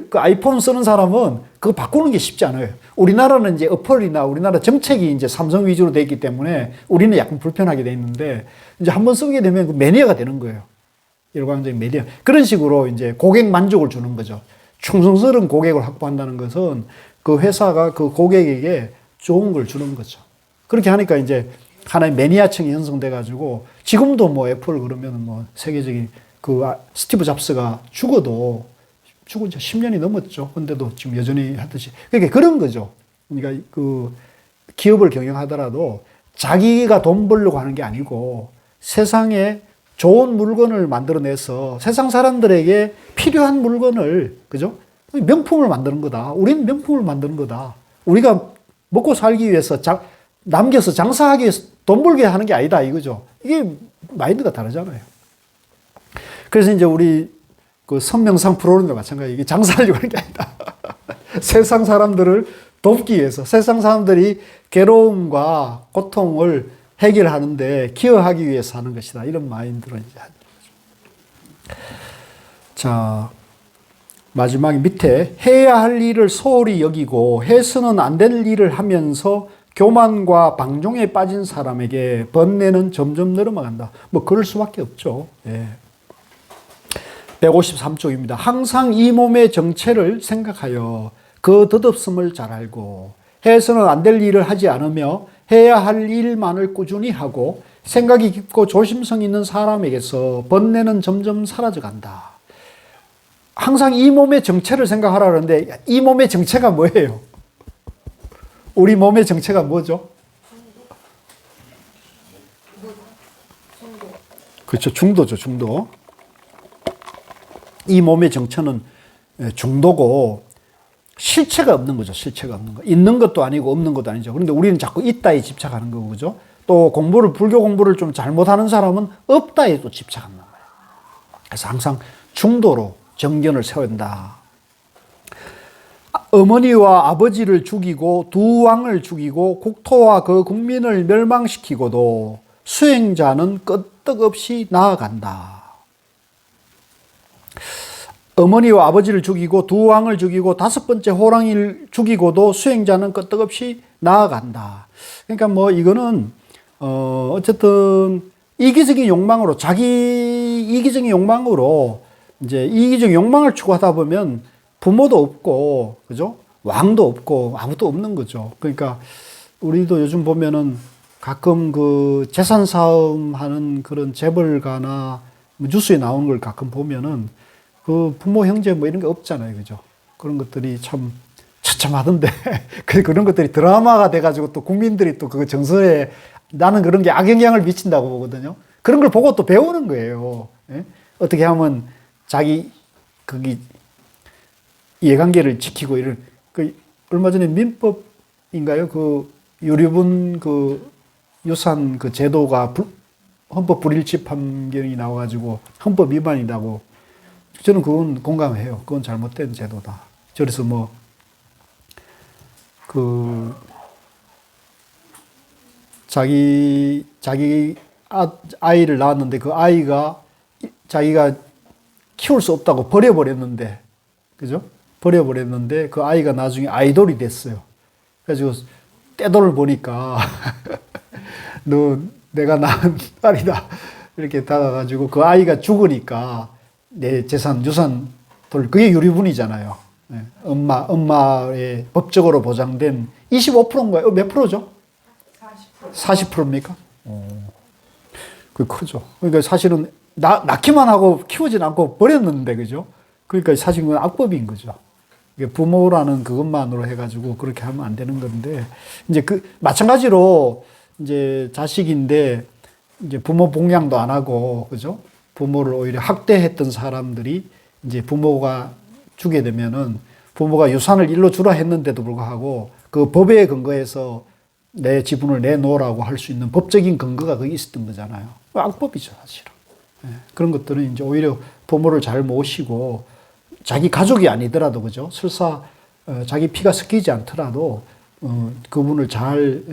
그 아이폰 쓰는 사람은 그거 바꾸는 게 쉽지 않아요. 우리나라는 이제 어플이나 우리나라 정책이 이제 삼성 위주로 돼 있기 때문에 우리는 약간 불편하게 돼 있는데, 이제 한번 쓰게 되면 그 매니아가 되는 거예요. 일반적인 매니아. 그런 식으로 이제 고객 만족을 주는 거죠. 충성스러운 고객을 확보한다는 것은 그 회사가 그 고객에게 좋은 걸 주는 거죠. 그렇게 하니까 이제 하나의 매니아층이 형성돼가지고 지금도 뭐 애플 그러면 뭐 세계적인 스티브 잡스가 죽어도 이제 10년이 넘었죠. 근데도 지금 여전히 하듯이. 그러니까 그런 거죠. 그러니까 그 기업을 경영하더라도 자기가 돈 벌려고 하는 게 아니고 세상에 좋은 물건을 만들어내서 세상 사람들에게 필요한 물건을, 그죠? 명품을 만드는 거다. 우리는 명품을 만드는 거다. 우리가 먹고 살기 위해서 남겨서 장사하기 위해서 돈 벌게 하는 게 아니다. 이거죠. 이게 마인드가 다르잖아요. 그래서 이제 우리 그 선명상 프로그램과 마찬가지. 이게 장사하려고 하는 게 아니다. 세상 사람들을 돕기 위해서, 세상 사람들이 괴로움과 고통을 해결하는데 기여하기 위해서 하는 것이다. 이런 마인드로 이제 하는 거죠. 자, 마지막 밑에 해야 할 일을 소홀히 여기고 해서는 안 될 일을 하면서 교만과 방종에 빠진 사람에게 번뇌는 점점 늘어나간다. 뭐 그럴 수밖에 없죠. 예. 153쪽입니다. 항상 이 몸의 정체를 생각하여 그 덧없음을 잘 알고 해서는 안 될 일을 하지 않으며 해야 할 일만을 꾸준히 하고 생각이 깊고 조심성 있는 사람에게서 번뇌는 점점 사라져간다. 항상 이 몸의 정체를 생각하라 그러는데 이 몸의 정체가 뭐예요? 우리 몸의 정체가 뭐죠? 그렇죠. 중도죠. 중도. 이 몸의 정체는 중도고 실체가 없는 거죠. 실체가 없는 거. 있는 것도 아니고 없는 것도 아니죠. 그런데 우리는 자꾸 있다에 집착하는 거고, 그죠? 또 불교 공부를 좀 잘못하는 사람은 없다에 또 집착한단 말이에요. 그래서 항상 중도로 정견을 세운다. 어머니와 아버지를 죽이고 두 왕을 죽이고 국토와 그 국민을 멸망시키고도 수행자는 끄떡없이 나아간다. 어머니와 아버지를 죽이고 두 왕을 죽이고 다섯 번째 호랑이를 죽이고도 수행자는 끄떡없이 나아간다. 그러니까 뭐 이거는 어쨌든 이기적인 욕망으로 자기 이기적인 욕망으로 이제 이기적인 욕망을 추구하다 보면 부모도 없고 그죠? 왕도 없고 아무도 없는 거죠. 그러니까 우리도 요즘 보면은 가끔 그 재산 싸움 하는 그런 재벌가나 뉴스에 나오는 걸 가끔 보면은 그 부모 형제 뭐 이런 게 없잖아요. 그죠? 그런 것들이 참 처참하던데 그런 것들이 드라마가 돼가지고 또 국민들이 또 그 정서에 나는 그런 게 악영향을 미친다고 보거든요. 그런 걸 보고 또 배우는 거예요. 예? 어떻게 하면 자기 거기 이해관계를 지키고 이런 그 얼마 전에 민법인가요? 그 유류분 그 유산 그 제도가 헌법 불일치 판결이 나와가지고 헌법 위반이라고 저는 그건 공감해요. 그건 잘못된 제도다. 그래서 뭐 그 자기 아이를 낳았는데 그 아이가 자기가 키울 수 없다고 버려버렸는데, 그죠? 버려버렸는데 그 아이가 나중에 아이돌이 됐어요. 그래가지고 떼돈을 보니까 너 내가 낳은 딸이다 이렇게 닫아가지고 그 아이가 죽으니까 내 재산 유산 그게 유리분이잖아요. 네. 엄마의 법적으로 보장된 25%인가요? 몇 프로죠? 40%입니까? 그 크죠. 그러니까 사실은 낳기만 하고 키우진 않고 버렸는데, 그죠? 그러니까 사실 그건 악법인 거죠. 이게 부모라는 그것만으로 해가지고 그렇게 하면 안 되는 건데, 이제 마찬가지로 이제 자식인데, 이제 부모 봉양도 안 하고, 그죠? 부모를 오히려 학대했던 사람들이 이제 부모가 주게 되면은 부모가 유산을 일로 주라 했는데도 불구하고 그 법에 근거해서 내 지분을 내놓으라고 할 수 있는 법적인 근거가 거기 있었던 거잖아요. 악법이죠, 사실은. 예, 그런 것들은 이제 오히려 부모를 잘 모시고 자기 가족이 아니더라도, 그죠? 설사 자기 피가 섞이지 않더라도 그분을 잘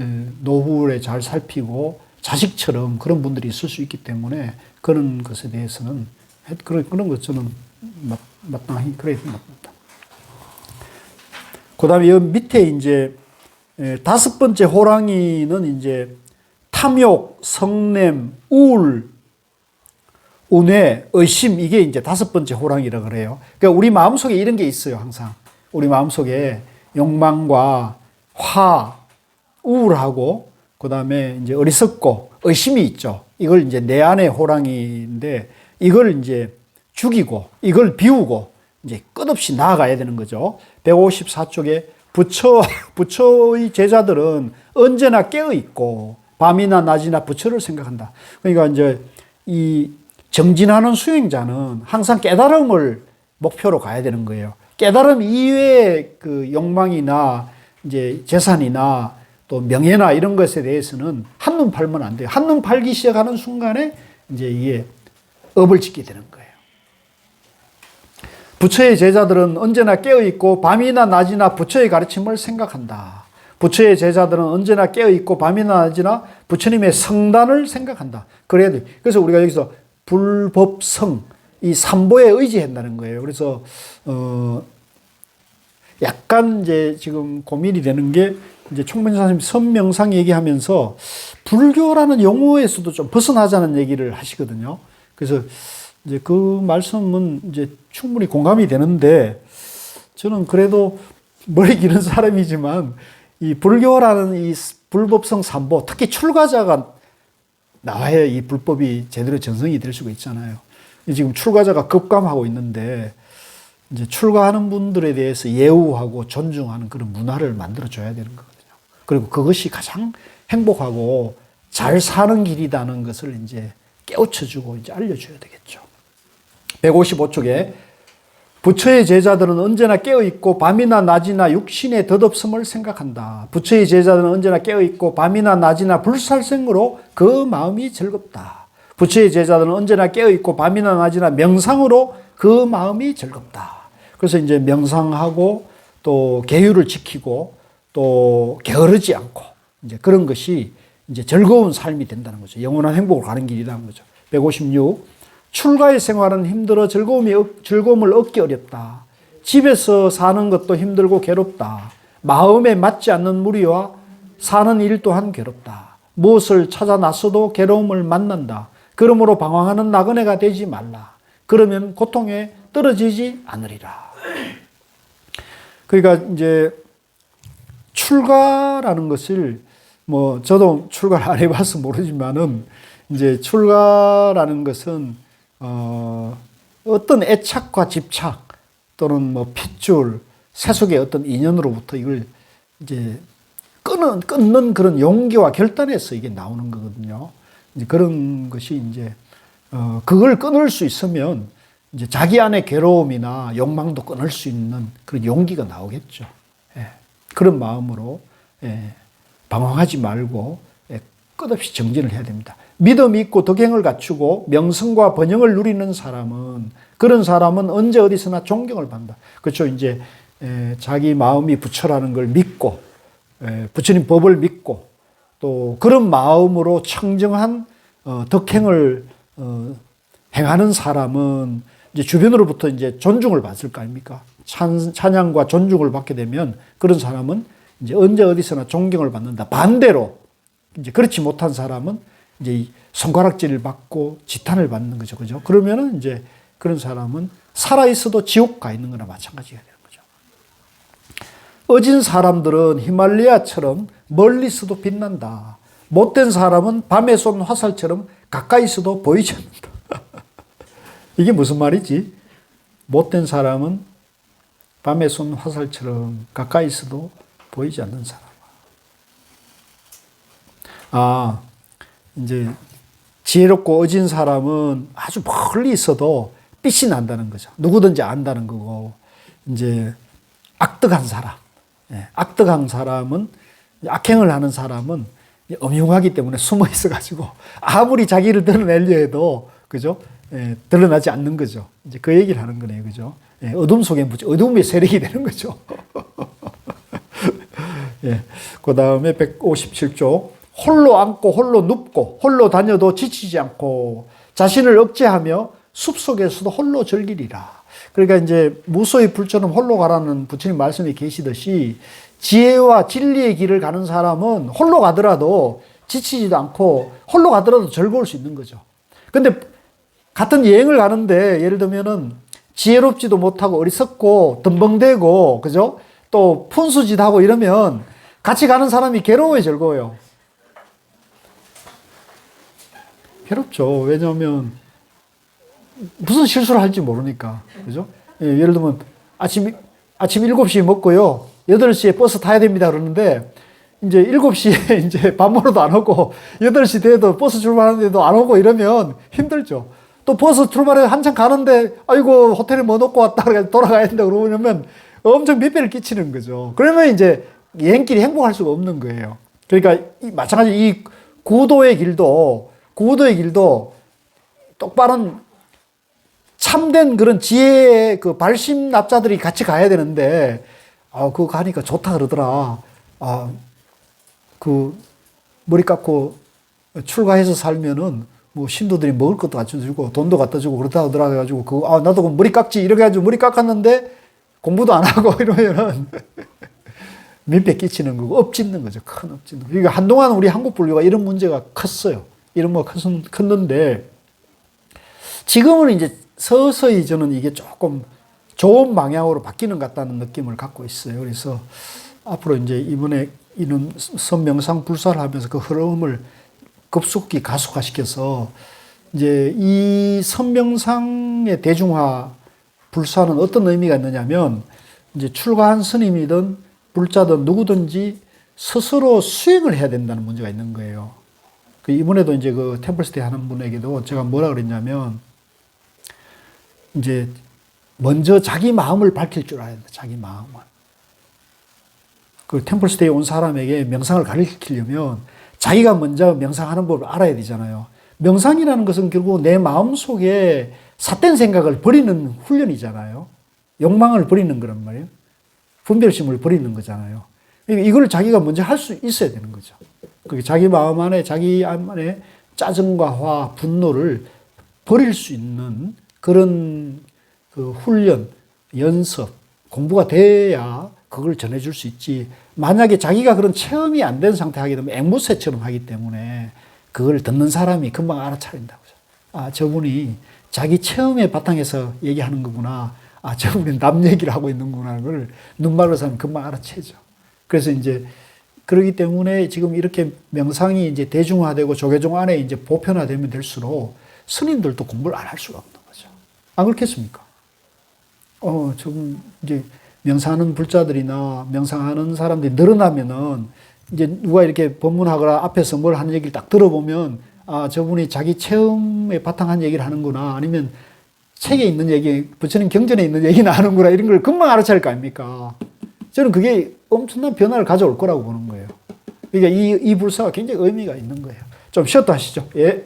노후에 잘 살피고 자식처럼 그런 분들이 있을 수 있기 때문에 그런 것에 대해서는 그런 것 저는 마땅히 그래야 됩니다. 그 다음에 여기 밑에 이제 5번째 호랑이는 이제 탐욕, 성냄, 우울, 운회, 의심, 이게 이제 5번째 호랑이라 그래요. 그러니까 우리 마음속에 이런 게 있어요, 항상. 우리 마음속에 욕망과 화, 우울하고, 그 다음에 이제 어리석고, 의심이 있죠. 이걸 이제 내 안의 호랑이인데, 이걸 이제 죽이고, 이걸 비우고, 이제 끝없이 나아가야 되는 거죠. 154쪽에 부처의 제자들은 언제나 깨어있고, 밤이나 낮이나 부처를 생각한다. 그러니까 이제 이 정진하는 수행자는 항상 깨달음을 목표로 가야 되는 거예요. 깨달음 이외의 그 욕망이나 이제 재산이나 또 명예나 이런 것에 대해서는 한눈 팔면 안 돼요. 한눈 팔기 시작하는 순간에 이제 이게 업을 짓게 되는 거예요. 부처의 제자들은 언제나 깨어있고 밤이나 낮이나 부처의 가르침을 생각한다. 부처의 제자들은 언제나 깨어있고 밤이나 낮이나 부처님의 성단을 생각한다. 그래야 돼. 그래서 우리가 여기서 불법성, 이 삼보에 의지한다는 거예요. 그래서, 약간 이제 지금 고민이 되는 게 이제 총무사님 선명상 얘기하면서 불교라는 용어에서도 좀 벗어나자는 얘기를 하시거든요. 그래서 이제 그 말씀은 이제 충분히 공감이 되는데 저는 그래도 머리 기는 사람이지만 이 불교라는 이 불법성 삼보, 특히 출가자가 나와야 이 불법이 제대로 전성이 될 수가 있잖아요. 지금 출가자가 급감하고 있는데 이제 출가하는 분들에 대해서 예우하고 존중하는 그런 문화를 만들어줘야 되는 거거든요. 그리고 그것이 가장 행복하고 잘 사는 길이라는 것을 이제 깨우쳐주고 이제 알려줘야 되겠죠. 155쪽에 부처의 제자들은 언제나 깨어있고 밤이나 낮이나 육신의 덧없음을 생각한다. 부처의 제자들은 언제나 깨어있고 밤이나 낮이나 불살생으로 그 마음이 즐겁다. 부처의 제자들은 언제나 깨어있고 밤이나 낮이나 명상으로 그 마음이 즐겁다. 그래서 이제 명상하고 또 계율을 지키고 또 게으르지 않고 이제 그런 것이 이제 즐거운 삶이 된다는 거죠. 영원한 행복을 가는 길이라는 거죠. 156. 출가의 생활은 힘들어 즐거움을 얻기 어렵다. 집에서 사는 것도 힘들고 괴롭다. 마음에 맞지 않는 무리와 사는 일 또한 괴롭다. 무엇을 찾아 나서도 괴로움을 만난다. 그러므로 방황하는 나그네가 되지 말라. 그러면 고통에 떨어지지 않으리라. 그러니까 이제 출가라는 것을 뭐 저도 출가를 안 해봐서 모르지만은 이제 출가라는 것은 어떤 애착과 집착 또는 뭐 핏줄, 세속의 어떤 인연으로부터 이걸 이제 끊는 그런 용기와 결단에서 이게 나오는 거거든요. 이제 그런 것이 이제 그걸 끊을 수 있으면 이제 자기 안의 괴로움이나 욕망도 끊을 수 있는 그런 용기가 나오겠죠. 예. 그런 마음으로 방황하지 말고 끝없이 정진을 해야 됩니다. 믿음이 있고 덕행을 갖추고 명성과 번영을 누리는 사람은 그런 사람은 언제 어디서나 존경을 받는다. 그렇죠. 이제 자기 마음이 부처라는 걸 믿고 부처님 법을 믿고 또 그런 마음으로 청정한 덕행을 행하는 사람은 이제 주변으로부터 이제 존중을 받을 거 아닙니까? 찬양과 존중을 받게 되면 그런 사람은 이제 언제 어디서나 존경을 받는다. 반대로 이제 그렇지 못한 사람은 이제 손가락질을 받고 지탄을 받는 거죠. 그죠? 그러면은 이제 그런 사람은 살아있어도 지옥 가 있는 거나 마찬가지가 되는 거죠. 어진 사람들은 히말라야처럼 멀리 있어도 빛난다. 못된 사람은 밤에 쏜 화살처럼 가까이 있어도 보이지 않는다. 이게 무슨 말이지? 못된 사람은 밤에 쏜 화살처럼 가까이 있어도 보이지 않는 사람. 이제 지혜롭고 어진 사람은 아주 멀리 있어도 빛이 난다는 거죠. 누구든지 안다는 거고, 이제 악덕한 사람, 악덕한 사람은 악행을 하는 사람은 음흉하기 때문에 숨어 있어가지고 아무리 자기를 드러내려 해도 그죠? 드러나지 않는 거죠. 이제 그 얘기를 하는 거네요, 그죠? 어둠 속에 묻혀 어둠의 세력이 되는 거죠. 그 다음에 157쪽. 홀로 앉고 홀로 눕고 홀로 다녀도 지치지 않고 자신을 억제하며 숲속에서도 홀로 즐기리라. 그러니까 이제 무소의 불처럼 홀로 가라는 부처님 말씀이 계시듯이 지혜와 진리의 길을 가는 사람은 홀로 가더라도 지치지도 않고 홀로 가더라도 즐거울 수 있는 거죠. 근데 같은 여행을 가는데 예를 들면은 지혜롭지도 못하고 어리석고 덤벙대고 그죠? 또 푼수짓하고 이러면 같이 가는 사람이 괴로워요, 즐거워요? 괴롭죠. 왜냐하면 무슨 실수를 할지 모르니까. 그죠? 예를 들면 아침 7시에 먹고요. 8시에 버스 타야 됩니다. 그러는데 이제 7시에 이제 밥 먹으러도 안 오고 8시 돼도 버스 출발하는데도 안 오고 이러면 힘들죠. 또 버스 출발해 한참 가는데 아이고 호텔에 뭐 놓고 왔다 돌아가야 된다 그러면 엄청 민폐를 끼치는 거죠. 그러면 이제 여행길이 행복할 수가 없는 거예요. 그러니까 마찬가지로 이 구도의 길도 똑바른 참된 그런 지혜의 그 발심납자들이 같이 가야 되는데, 그거 가니까 좋다 그러더라. 그 머리 깎고 출가해서 살면은 뭐 신도들이 먹을 것도 갖다 주고 돈도 갖다 주고 그렇다 하더라 해가지고 나도 그 머리 깎지 이렇게 해가지고 머리 깎았는데 공부도 안 하고 이러면은 민폐 끼치는 거고 엎짓는 거죠. 큰 엎짓는 거. 그러니까 한동안 우리 한국 불교가 이런 문제가 컸어요. 이런 거 컸는데 지금은 이제 서서히 저는 이게 조금 좋은 방향으로 바뀌는 것 같다는 느낌을 갖고 있어요. 그래서 앞으로 이제 이번에 이런 선명상 불사를 하면서 그 흐름을 급속히 가속화시켜서 이제 이 선명상의 대중화 불사는 어떤 의미가 있느냐면 이제 출가한 스님이든 불자든 누구든지 스스로 수행을 해야 된다는 문제가 있는 거예요. 이번에도 이제 그 템플스테이 하는 분에게도 제가 뭐라 그랬냐면 이제 먼저 자기 마음을 밝힐 줄 알아야 된다. 자기 마음을. 그 템플스테이 온 사람에게 명상을 가르치려면 자기가 먼저 명상하는 법을 알아야 되잖아요. 명상이라는 것은 결국 내 마음 속에 삿된 생각을 버리는 훈련이잖아요. 욕망을 버리는 거란 말이에요. 분별심을 버리는 거잖아요. 이걸 자기가 먼저 할 수 있어야 되는 거죠. 자기 마음 안에, 자기 안에 짜증과 화, 분노를 버릴 수 있는 그런 그 훈련, 연습, 공부가 돼야 그걸 전해줄 수 있지. 만약에 자기가 그런 체험이 안 된 상태 하게 되면 앵무새처럼 하기 때문에 그걸 듣는 사람이 금방 알아차린다고. 저분이 자기 체험의 바탕에서 얘기하는 거구나. 저분이 남 얘기를 하고 있는구나. 그걸 눈말로 사면 금방 알아채죠. 그래서 이제 그러기 때문에 지금 이렇게 명상이 이제 대중화되고 조계종 안에 이제 보편화되면 될수록 스님들도 공부를 안 할 수가 없는 거죠. 안 그렇겠습니까? 조금 이제 명상하는 불자들이나 명상하는 사람들이 늘어나면은 이제 누가 이렇게 법문하거나 앞에서 뭘 하는 얘기를 딱 들어보면 아, 저분이 자기 체험에 바탕한 얘기를 하는구나. 아니면 책에 있는 얘기, 부처님 경전에 있는 얘기나 하는구나. 이런 걸 금방 알아차릴 거 아닙니까? 저는 그게 엄청난 변화를 가져올 거라고 보는 거예요. 그러니까 이 불사가 굉장히 의미가 있는 거예요. 좀 쉬었다 하시죠. 예.